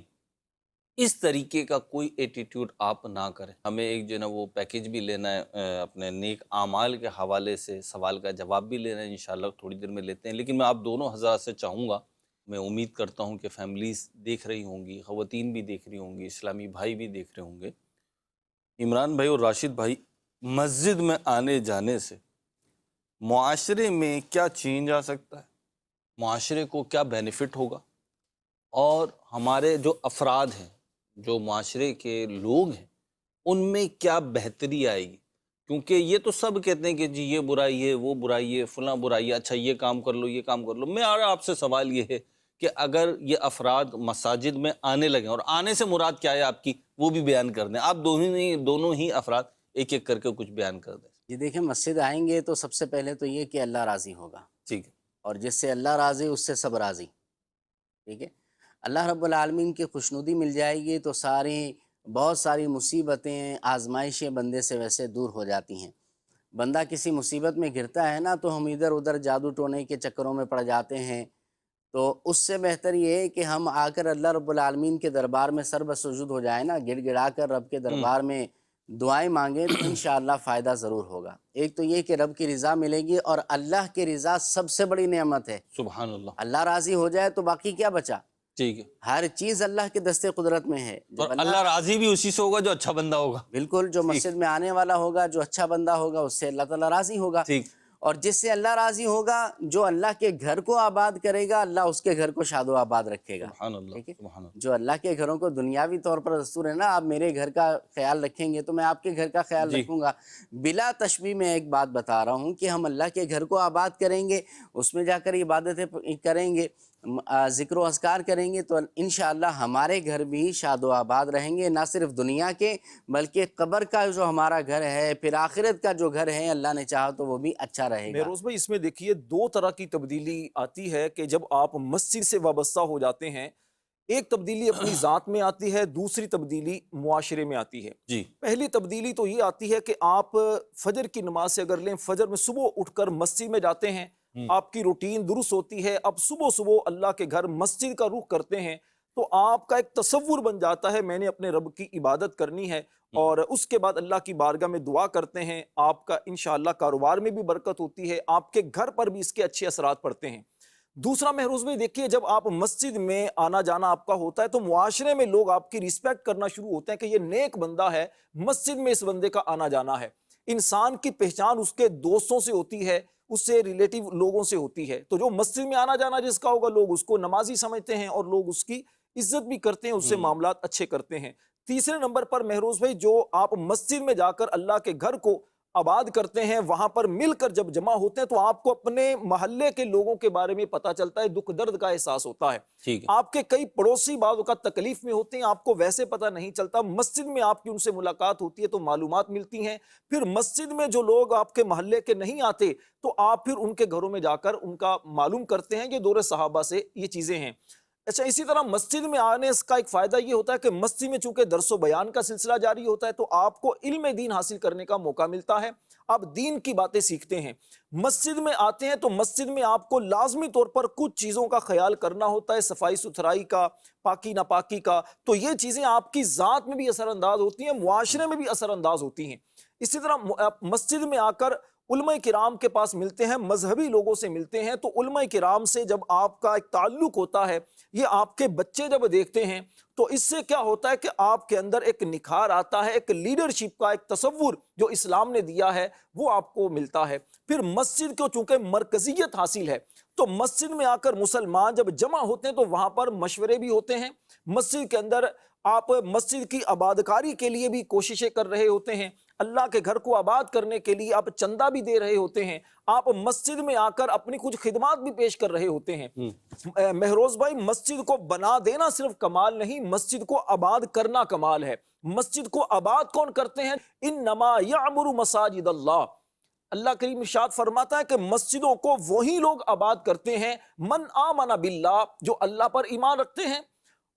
اس طریقے کا کوئی ایٹیٹیوڈ آپ نہ کریں۔ ہمیں ایک جو ہے نا وہ پیکیج بھی لینا ہے، اپنے نیک اعمال کے حوالے سے سوال کا جواب بھی لینا ہے، انشاءاللہ تھوڑی دیر میں لیتے ہیں، لیکن میں آپ دونوں حضرات سے چاہوں گا، میں امید کرتا ہوں کہ فیملیز دیکھ رہی ہوں گی، خواتین بھی دیکھ رہی ہوں گی، اسلامی بھائی بھی دیکھ رہے ہوں گے، عمران بھائی اور راشد بھائی، مسجد میں آنے جانے سے معاشرے میں کیا چینج آ سکتا ہے، معاشرے کو کیا بینیفٹ ہوگا، اور ہمارے جو افراد ہیں، جو معاشرے کے لوگ ہیں، ان میں کیا بہتری آئے گی؟ کیونکہ یہ تو سب کہتے ہیں کہ جی یہ برائی ہے، وہ برائی ہے، فلاں برائی ہے، اچھا یہ کام کر لو، یہ کام کر لو۔ میں آپ سے سوال یہ ہے کہ اگر یہ افراد مساجد میں آنے لگیں، اور آنے سے مراد کیا ہے آپ کی، وہ بھی بیان کر دیں، آپ دونوں ہی افراد ایک ایک کر کے کچھ بیان کر دیں۔ جی دیکھیں، مسجد آئیں گے تو سب سے پہلے تو یہ کہ اللہ راضی ہوگا، ٹھیک ہے، اور جس سے اللہ راضی اس سے سب راضی، ٹھیک ہے، اللہ رب العالمین کی خوشنودی مل جائے گی تو بہت ساری مصیبتیں، آزمائشیں بندے سے ویسے دور ہو جاتی ہیں۔ بندہ کسی مصیبت میں گرتا ہے نا تو ہم ادھر ادھر جادو ٹونے کے چکروں میں پڑ جاتے ہیں، تو اس سے بہتر یہ ہے کہ ہم آ کر اللہ رب العالمین کے دربار میں سر بسجود ہو جائیں نا، گڑ گڑا کر رب کے دربار میں دعائیں مانگیں تو انشاءاللہ فائدہ ضرور ہوگا۔ ایک تو یہ کہ رب کی رضا ملے گی، اور اللہ کی رضا سب سے بڑی نعمت ہے، سبحان اللہ، اللہ راضی ہو جائے تو باقی کیا بچا، ٹھیک ہے، ہر چیز اللہ کے دستے قدرت میں ہے۔ اور جب اللہ راضی بھی اسی سے ہوگا جو اچھا بندہ ہوگا، بالکل، جو مسجد میں آنے والا ہوگا، جو اچھا بندہ ہوگا، اس سے اللہ تعالیٰ راضی ہوگا، ٹھیک، اور جس سے اللہ راضی ہوگا، جو اللہ کے گھر کو آباد کرے گا، اللہ اس کے گھر کو شاد و آباد رکھے گا، سبحان اللہ، ٹھیک ہے۔ سبحان اللہ، جو اللہ کے گھروں کو دنیاوی طور پر دستور ہے نا، آپ میرے گھر کا خیال رکھیں گے تو میں آپ کے گھر کا خیال جی، رکھوں گا، بلا تشبیہ میں ایک بات بتا رہا ہوں کہ ہم اللہ کے گھر کو آباد کریں گے، اس میں جا کر عبادتیں کریں گے، ذکر و اذکار کریں گے، تو انشاءاللہ ہمارے گھر بھی شاد و آباد رہیں گے، نہ صرف دنیا کے بلکہ قبر کا جو ہمارا گھر ہے، پھر آخرت کا جو گھر ہے، اللہ نے چاہا تو وہ بھی اچھا رہے گا۔ مہروز بھائی اس میں دیکھیے 2 طرح کی تبدیلی آتی ہے کہ جب آپ مسجد سے وابستہ ہو جاتے ہیں، ایک تبدیلی اپنی ذات میں آتی ہے، دوسری تبدیلی معاشرے میں آتی ہے۔ جی، پہلی تبدیلی تو یہ آتی ہے کہ آپ فجر کی نماز سے اگر لیں، فجر میں صبح اٹھ کر مسجد میں جاتے ہیں، آپ کی روٹین درست ہوتی ہے، اب صبح صبح اللہ کے گھر مسجد کا رخ کرتے ہیں، تو آپ کا ایک تصور بن جاتا ہے میں نے اپنے رب کی عبادت کرنی ہے، اور اس کے بعد اللہ کی بارگاہ میں دعا کرتے ہیں، آپ کا انشاءاللہ کاروبار میں بھی برکت ہوتی ہے، آپ کے گھر پر بھی اس کے اچھے اثرات پڑتے ہیں۔ دوسرا مہروز بھائی دیکھیے، جب آپ مسجد میں آنا جانا آپ کا ہوتا ہے تو معاشرے میں لوگ آپ کی ریسپیکٹ کرنا شروع ہوتے ہیں کہ یہ نیک بندہ ہے، مسجد میں اس بندے کا آنا جانا ہے۔ انسان کی پہچان اس کے دوستوں سے ہوتی ہے، اس سے ریلیٹیو لوگوں سے ہوتی ہے، تو جو مسجد میں آنا جانا جس کا ہوگا لوگ اس کو نمازی سمجھتے ہیں اور لوگ اس کی عزت بھی کرتے ہیں، اس سے معاملات اچھے کرتے ہیں۔ تیسرے نمبر پر مہروز بھائی، جو آپ مسجد میں جا کر اللہ کے گھر کو آباد کرتے ہیں، وہاں پر مل کر جب جمع ہوتے ہیں تو آپ کو اپنے محلے کے لوگوں کے بارے میں پتہ چلتا ہے، دکھ درد کا احساس ہوتا ہے۔ ٹھیک ہے۔ آپ کے کئی پڑوسی بعض اوقات تکلیف میں ہوتے ہیں، آپ کو ویسے پتہ نہیں چلتا، مسجد میں آپ کی ان سے ملاقات ہوتی ہے تو معلومات ملتی ہیں۔ پھر مسجد میں جو لوگ آپ کے محلے کے نہیں آتے تو آپ پھر ان کے گھروں میں جا کر ان کا معلوم کرتے ہیں۔ یہ دور صحابہ سے یہ چیزیں ہیں۔ اچھا، اسی طرح مسجد میں آنے کا ایک فائدہ یہ ہوتا ہے کہ مسجد میں چونکہ درس و بیان کا سلسلہ جاری ہوتا ہے تو آپ کو علم دین حاصل کرنے کا موقع ملتا ہے، آپ دین کی باتیں سیکھتے ہیں۔ مسجد میں آتے ہیں تو مسجد میں آپ کو لازمی طور پر کچھ چیزوں کا خیال کرنا ہوتا ہے، صفائی ستھرائی کا، پاکی ناپاکی کا، تو یہ چیزیں آپ کی ذات میں بھی اثر انداز ہوتی ہیں، معاشرے میں بھی اثر انداز ہوتی ہیں۔ اسی طرح مسجد میں آ کر علماء کرام کے پاس ملتے ہیں، مذہبی لوگوں سے ملتے ہیں، تو علماء کرام سے جب آپ کا ایک تعلق ہوتا ہے، یہ آپ کے بچے جب دیکھتے ہیں تو اس سے کیا ہوتا ہے کہ آپ کے اندر ایک نکھار آتا ہے، ایک لیڈرشپ کا ایک تصور جو اسلام نے دیا ہے وہ آپ کو ملتا ہے۔ پھر مسجد کو چونکہ مرکزیت حاصل ہے تو مسجد میں آ کر مسلمان جب جمع ہوتے ہیں تو وہاں پر مشورے بھی ہوتے ہیں، مسجد کے اندر آپ مسجد کی آبادکاری کے لیے بھی کوششیں کر رہے ہوتے ہیں، اللہ کے گھر کو آباد کرنے کے لیے آپ چندہ بھی دے رہے ہوتے ہیں، آپ مسجد میں آ کر اپنی کچھ خدمات بھی پیش کر رہے ہوتے ہیں۔ مہروز بھائی، مسجد کو بنا دینا صرف کمال نہیں، مسجد کو آباد کرنا کمال ہے۔ مسجد کو آباد کون کرتے ہیں؟ انما یعمر مساجد اللہ، اللہ کریم ارشاد فرماتا ہے کہ مسجدوں کو وہی لوگ آباد کرتے ہیں من آمن باللہ، جو اللہ پر ایمان رکھتے ہیں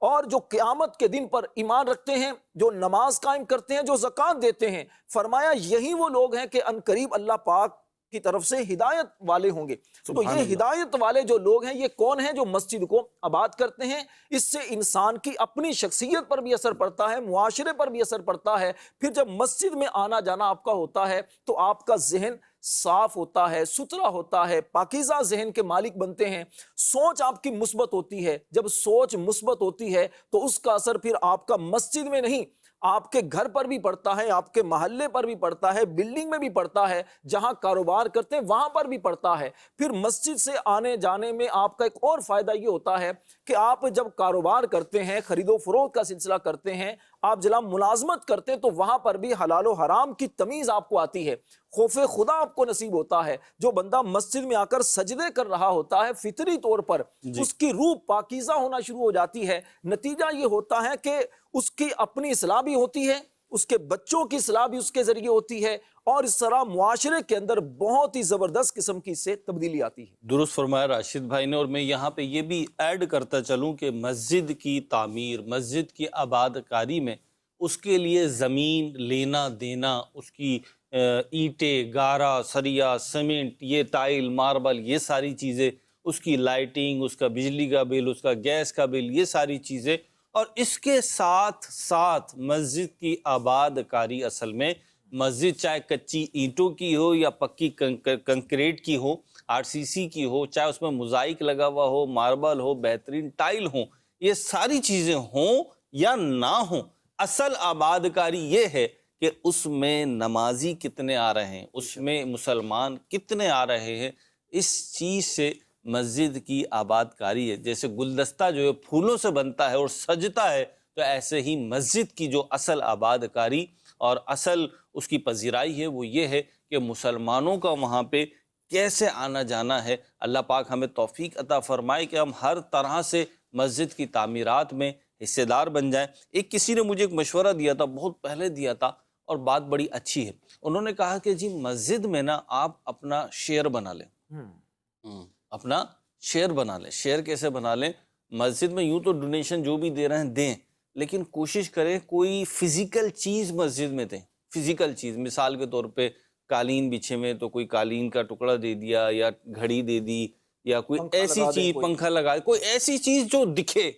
اور جو قیامت کے دن پر ایمان رکھتے ہیں، جو نماز قائم کرتے ہیں، جو زکوٰۃ دیتے ہیں۔ فرمایا یہی وہ لوگ ہیں کہ عنقریب اللہ پاک کی طرف سے ہدایت والے ہوں گے۔ تو یہ ہدایت والے جو لوگ ہیں یہ کون ہیں؟ جو مسجد کو آباد کرتے ہیں۔ اس سے انسان کی اپنی شخصیت پر بھی اثر پڑتا ہے، معاشرے پر بھی اثر پڑتا ہے۔ پھر جب مسجد میں آنا جانا آپ کا ہوتا ہے تو آپ کا ذہن صاف ہوتا ہے، ستھرا ہوتا ہے، پاکیزہ ذہن کے مالک بنتے ہیں، سوچ آپ کی مثبت ہوتی ہے۔ جب سوچ مثبت ہوتی ہے تو اس کا اثر پھر آپ کا مسجد میں نہیں، آپ کے گھر پر بھی پڑتا ہے، آپ کے محلے پر بھی پڑتا ہے، بلڈنگ میں بھی پڑتا ہے، جہاں کاروبار کرتے ہیں وہاں پر بھی پڑتا ہے۔ پھر مسجد سے آنے جانے میں آپ کا ایک اور فائدہ یہ ہوتا ہے کہ آپ جب کاروبار کرتے ہیں، خرید و فروخت کا سلسلہ کرتے ہیں، آپ جناب ملازمت کرتے ہیں تو وہاں پر بھی حلال و حرام کی تمیز آپ کو آتی ہے، خوف خدا آپ کو نصیب ہوتا ہے۔ جو بندہ مسجد میں آ کر سجدے کر رہا ہوتا ہے فطری طور پر اس کی روح پاکیزہ ہونا شروع ہو جاتی ہے۔ نتیجہ یہ ہوتا ہے کہ اس کی اپنی اصلاح بھی ہوتی ہے، اس کے بچوں کی اصلاح بھی اس کے ذریعے ہوتی ہے، اور اس طرح معاشرے کے اندر بہت ہی زبردست قسم کی اس سے تبدیلی آتی ہے۔ درست فرمایا راشد بھائی نے، اور میں یہاں پہ یہ بھی ایڈ کرتا چلوں کہ مسجد کی تعمیر، مسجد کی آباد کاری میں اس کے لیے زمین لینا دینا، اس کی اینٹیں، گارا، سریا، سیمنٹ، یہ ٹائل، ماربل، یہ ساری چیزیں، اس کی لائٹنگ، اس کا بجلی کا بل، اس کا گیس کا بل، یہ ساری چیزیں، اور اس کے ساتھ ساتھ مسجد کی آباد کاری، اصل میں مسجد چاہے کچی اینٹوں کی ہو یا پکی کنکریٹ کی ہو، RCC کی ہو، چاہے اس میں موزائک لگا ہوا ہو، ماربل ہو، بہترین ٹائل ہوں، یہ ساری چیزیں ہوں یا نہ ہوں، اصل آباد کاری یہ ہے کہ اس میں نمازی کتنے آ رہے ہیں، اس میں مسلمان کتنے آ رہے ہیں، اس چیز سے مسجد کی آباد کاری ہے۔ جیسے گلدستہ جو ہے پھولوں سے بنتا ہے اور سجتا ہے، تو ایسے ہی مسجد کی جو اصل آباد کاری اور اصل اس کی پذیرائی ہے وہ یہ ہے کہ مسلمانوں کا وہاں پہ کیسے آنا جانا ہے۔ اللہ پاک ہمیں توفیق عطا فرمائے کہ ہم ہر طرح سے مسجد کی تعمیرات میں حصے دار بن جائیں۔ ایک کسی نے مجھے ایک مشورہ دیا تھا، بہت پہلے دیا تھا، اور بات بڑی اچھی ہے۔ انہوں نے کہا کہ جی مسجد میں نا آپ اپنا شیئر بنا لیں، اپنا شیئر بنا لیں۔ شیئر کیسے بنا لیں؟ مسجد میں یوں تو ڈونیشن جو بھی دے رہے ہیں دیں، لیکن کوشش کریں کوئی فزیکل چیز مسجد میں دیں۔ فزیکل چیز، مثال کے طور پہ قالین بچھے میں تو کوئی قالین کا ٹکڑا دے دیا، یا گھڑی دے دی، یا کوئی ایسی چیز، پنکھا لگا، کوئی ایسی چیز جو دکھے۔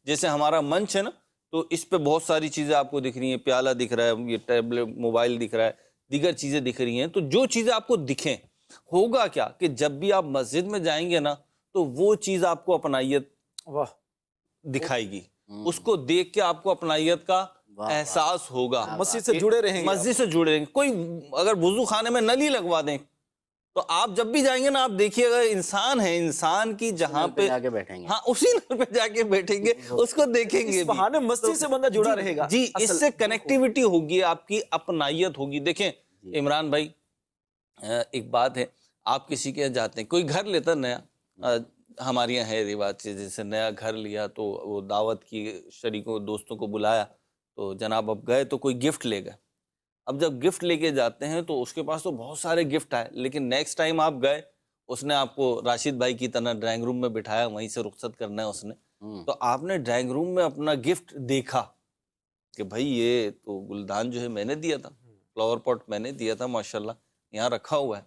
جیسے ہمارا منچ ہے نا، تو اس پہ بہت ساری چیزیں آپ کو دکھ رہی ہیں، پیالہ دکھ رہا ہے، یہ ٹیبلٹ، موبائل دکھ رہا ہے، دیگر چیزیں دکھ رہی ہیں، تو جو چیزیں آپ کو دکھیں، ہوگا کیا کہ جب بھی آپ مسجد میں جائیں گے نا تو وہ چیز آپ کو اپنائیت واہ، دکھائے گی، اس کو دیکھ کے آپ کو اپنائیت کا واہ۔ احساس ہوگا، مسجد سے جڑے رہیں گے آپ۔ مسجد سے جڑے رہیں گے۔ کوئی اگر وضو خانے میں نل ہی لگوا دیں تو آپ جب بھی جائیں گے نا، آپ دیکھیے گا انسان ہے، انسان کی جہاں پہ جا کے بیٹھیں گے، ہاں اسی نل پہ جا کے بیٹھیں گے، اس کو دیکھیں گے اس بھی۔ بہانے مسجد سے بندہ جڑا رہے گا۔ جی، اس اصل سے کنیکٹیوٹی ہوگی، آپ کی اپنائیت ہوگی۔ دیکھیں عمران بھائی، ایک بات ہے، آپ کسی کے جاتے ہیں، کوئی گھر لیتا نیا، ہمارے یہاں ہے رواج، جیسے نیا گھر لیا تو وہ دعوت کی، شریکوں دوستوں کو بلایا، تو جناب اب گئے تو کوئی گفٹ لے گئے۔ اب جب گفٹ لے کے جاتے ہیں تو اس کے پاس تو بہت سارے گفٹ آئے، لیکن نیکسٹ ٹائم آپ گئے، اس نے آپ کو راشد بھائی کی طرح ڈرائنگ روم میں بٹھایا، وہیں سے رخصت کرنا ہے اس نے، تو آپ نے ڈرائنگ روم میں اپنا گفٹ دیکھا کہ بھائی یہ تو گلدان جو ہے میں نے دیا تھا، فلاور پاٹ میں نے دیا تھا، ماشاءاللہ یہاں رکھا ہوا ہے،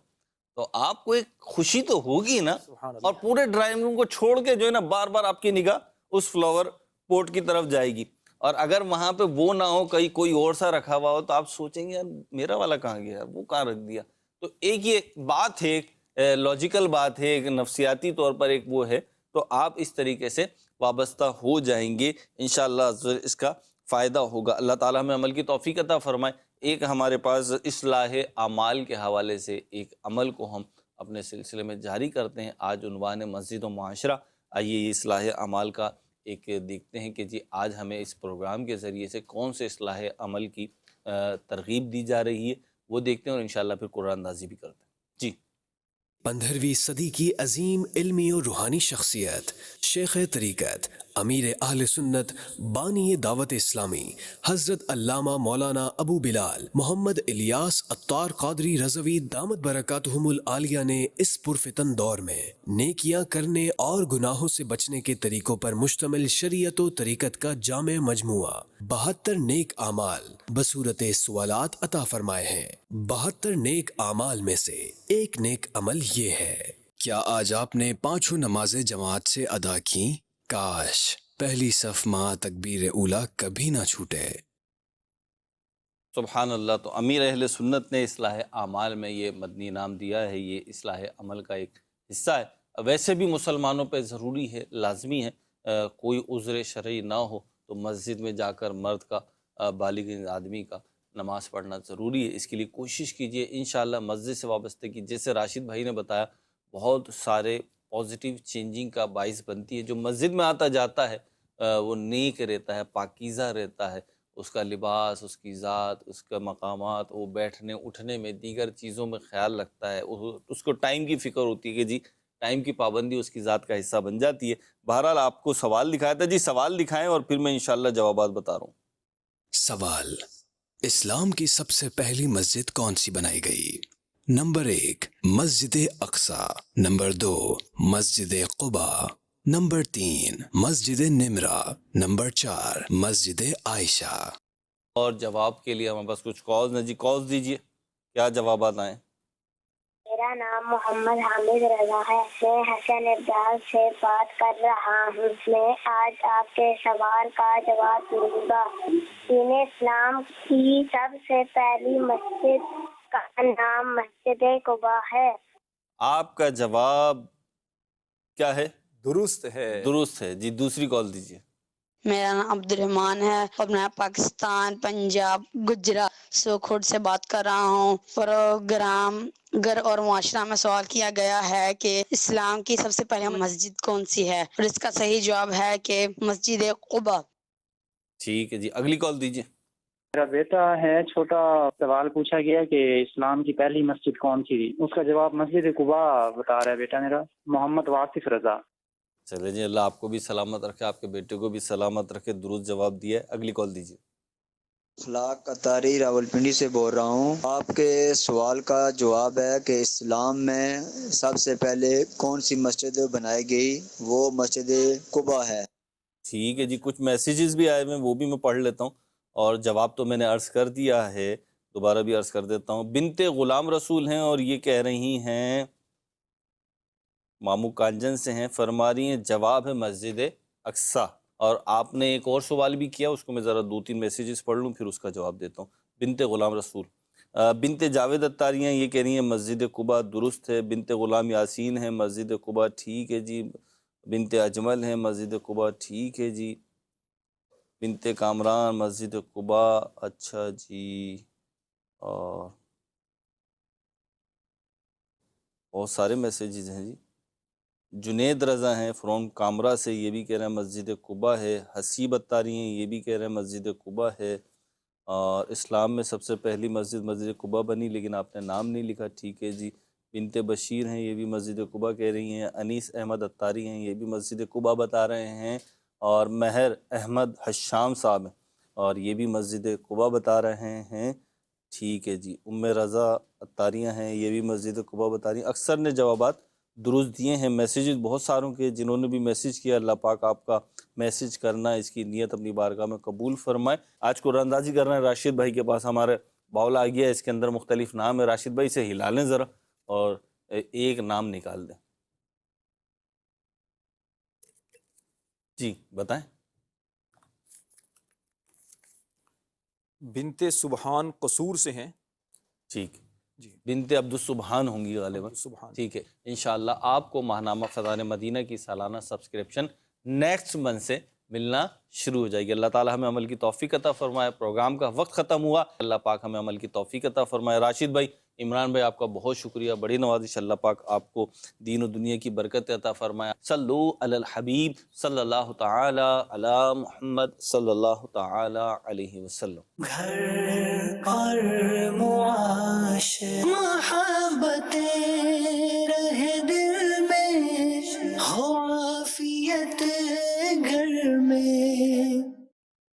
تو آپ کو ایک خوشی تو ہوگی نا، اور پورے ڈرائنگ روم کو چھوڑ کے جو ہے نا بار بار آپ کی نگاہ اس فلاور پوٹ کی طرف جائے گی، اور اگر وہاں پہ وہ نہ ہو، کہیں کوئی اور سا رکھا ہوا ہو، تو آپ سوچیں گے یار میرا والا کہاں گیا، وہ کہاں رکھ دیا۔ تو ایک یہ بات ہے، ایک لاجیکل بات ہے، ایک نفسیاتی طور پر ایک وہ ہے، تو آپ اس طریقے سے وابستہ ہو جائیں گے، انشاءاللہ اس کا فائدہ ہوگا۔ اللہ تعالیٰ ہمیں عمل کی توفیق عطا فرمائے۔ ایک ہمارے پاس اصلاح اعمال کے حوالے سے ایک عمل کو ہم اپنے سلسلے میں جاری کرتے ہیں، آج عنوان مسجد و معاشرہ۔ آئیے یہ اصلاح اعمال کا ایک دیکھتے ہیں کہ جی آج ہمیں اس پروگرام کے ذریعے سے کون سے اصلاح عمل کی ترغیب دی جا رہی ہے، وہ دیکھتے ہیں، اور انشاءاللہ پھر قرآن اندازی بھی کرتے ہیں۔ جی 15ویں صدی کی عظیم علمی اور روحانی شخصیت، شیخ طریقت، امیر اہل سنت، بانی دعوت اسلامی، حضرت علامہ مولانا ابو بلال محمد الیاس عطار قادری رضوی دامت برکاتہم العالیہ نے اس پرفتن دور میں نیکیاں کرنے اور گناہوں سے بچنے کے طریقوں پر مشتمل شریعت و طریقت کا جامع مجموعہ 72 نیک اعمال بصورت سوالات عطا فرمائے ہیں۔ 72 نیک اعمال میں سے ایک نیک عمل یہ ہے، کیا آج آپ نے 5 نمازیں جماعت سے ادا کی؟ کاش پہلی صف ماں تکبیر اولیٰ کبھی نہ چھوٹے۔ سبحان اللہ۔ تو امیر اہل سنت نے اصلاح اعمال میں یہ مدنی انعام دیا ہے، یہ اصلاح عمل کا ایک حصہ ہے۔ ویسے بھی مسلمانوں پہ ضروری ہے، لازمی ہے، کوئی عذر شرعی نہ ہو تو مسجد میں جا کر مرد کا، بالغ آدمی کا نماز پڑھنا ضروری ہے۔ اس کے لیے کوشش کیجئے، انشاءاللہ مسجد سے وابستگی، جیسے راشد بھائی نے بتایا، بہت سارے پازیٹیو چینجنگ کا باعث بنتی ہے۔ جو مسجد میں آتا جاتا ہے وہ نیک رہتا ہے، پاکیزہ رہتا ہے، اس کا لباس، اس کی ذات، اس کا مقامات، وہ بیٹھنے اٹھنے میں، دیگر چیزوں میں خیال رکھتا ہے، اس کو ٹائم کی فکر ہوتی ہے کہ جی ٹائم کی پابندی اس کی ذات کا حصہ بن جاتی ہے۔ بہرحال آپ کو سوال دکھایا تھا، جی سوال دکھائیں اور پھر میں انشاءاللہ جوابات بتا رہا ہوں۔ سوال: اسلام کی سب سے پہلی مسجد کون سی بنائی گئی؟ نمبر 1 مسجد اقصی، نمبر 2 مسجد قباء، نمبر 3 مسجد نمرہ، نمبر 4 مسجد عائشہ۔ اور جواب کے لیے ہمارے پاس کچھ کالز ہیں، جی کالز دیجئے، کیا جوابات آئیں؟ میرا نام محمد حامد رضا ہے، میں حسن ابدال سے بات کر رہا ہوں۔ میں آج آپ کے سوال کا جواب دوں گا۔ دین اسلام کی سب سے پہلی مسجد کا نام مسجد قباء ہے۔ آپ کا جواب کیا ہے؟ درست ہے۔ درست ہے۔ جی دوسری کال دیجئے۔ میرا نام عبد الرحمان ہے اور میں پاکستان پنجاب گجرات سوکھوٹ سے بات کر رہا ہوں۔ پروگرام گھر اور معاشرہ میں سوال کیا گیا ہے کہ اسلام کی سب سے پہلی مسجد کون سی ہے، اور اس کا صحیح جواب ہے کہ مسجد قباء۔ ٹھیک ہے جی، اگلی کال دیجئے۔ میرا بیٹا ہے چھوٹا، سوال پوچھا گیا کہ اسلام کی پہلی مسجد کون سی تھی، اس کا جواب مسجد قباء بتا رہا ہے بیٹا میرا، محمد واصف رضا۔ چلے جی، اللہ آپ کو بھی سلامت رکھے، آپ کے بیٹے کو بھی سلامت رکھے، درست جواب دیا ہے۔ اگلی کال دیجیے۔ اخلاق قطاری راولپنڈی سے بول رہا ہوں۔ آپ کے سوال کا جواب ہے کہ اسلام میں سب سے پہلے کون سی مسجد بنائی گئی، وہ مسجد قباء ہے۔ ٹھیک ہے جی، کچھ میسیجز بھی آئے ہوئے، وہ بھی میں پڑھ لیتا ہوں، اور جواب تو میں نے عرض کر دیا ہے، دوبارہ بھی عرض کر دیتا ہوں۔ بنت غلام رسول ہیں اور یہ کہہ رہی ہیں، مامو کانجن سے ہیں، فرما رہی ہیں جواب ہے مسجد اقصی۔ اور آپ نے ایک اور سوال بھی کیا، اس کو میں ذرا 2-3 میسیجز پڑھ لوں پھر اس کا جواب دیتا ہوں۔ بنت غلام رسول بنت جاوید اتاری ہیں، یہ کہہ رہی ہیں مسجد قباء درست ہے۔ بنت غلام یاسین ہے، مسجد قباء ٹھیک ہے جی۔ بنت اجمل ہے، مسجد قباء ٹھیک ہے جی۔ بنت کامران مسجد قباء، اچھا جی۔ اور بہت سارے میسیجز ہیں جی۔ جنید رضا ہیں فرام کامرا سے، یہ بھی کہہ رہے ہیں مسجد قباء ہے۔ حسیب اتاری ہیں، یہ بھی کہہ رہے ہیں مسجد قباء ہے۔ اور اسلام میں سب سے پہلی مسجد قباء بنی، لیکن آپ نے نام نہیں لکھا، ٹھیک ہے جی۔ بنت بشیر ہیں، یہ بھی مسجد قباء کہہ رہی ہیں۔ انیس احمد اتاری ہیں، یہ بھی مسجد قباء بتا رہے ہیں۔ اور مہر احمد حشام صاحب ہیں، اور یہ بھی مسجد قباء بتا رہے ہیں، ٹھیک ہے جی۔ ام رضا اتاریہ ہیں، یہ بھی مسجد قباء بتا رہی ہیں۔ اکثر نے جوابات درست دیے ہیں۔ میسیجز بہت ساروں کے، جنہوں نے بھی میسیج کیا، اللہ پاک آپ کا میسیج کرنا، اس کی نیت اپنی بارگاہ میں قبول فرمائے۔ آج قرآن اندازی کر رہے ہیں راشد بھائی کے پاس، ہمارے باؤل آ گیا ہے، اس کے اندر مختلف نام ہے۔ راشد بھائی سے ہلا لیں ذرا اور ایک نام نکال دیں جی، بتائیں۔ بنت سبحان قصور سے ہیں ٹھیک، جی، بنت عبد السبحان ہوں گی غالباً، سبحان، ٹھیک ہے۔ انشاءاللہ آپ کو ماہنامہ فیضان مدینہ کی سالانہ سبسکرپشن نیکسٹ منتھ سے ملنا شروع ہو جائے گی۔ اللہ تعالی ہمیں عمل کی توفیق عطا فرمائے۔ پروگرام کا وقت ختم ہوا، اللہ پاک ہمیں عمل کی توفیق عطا فرمائے۔ راشد بھائی، عمران بھائی، آپ کا بہت شکریہ، بڑی نوازش، اللہ پاک آپ کو دین و دنیا کی برکت عطا فرمائے۔ صلو علی الحبیب صلی اللہ تعالی علی محمد صلی اللہ تعالی علیہ وسلم۔ گھر اور معاش محبتیں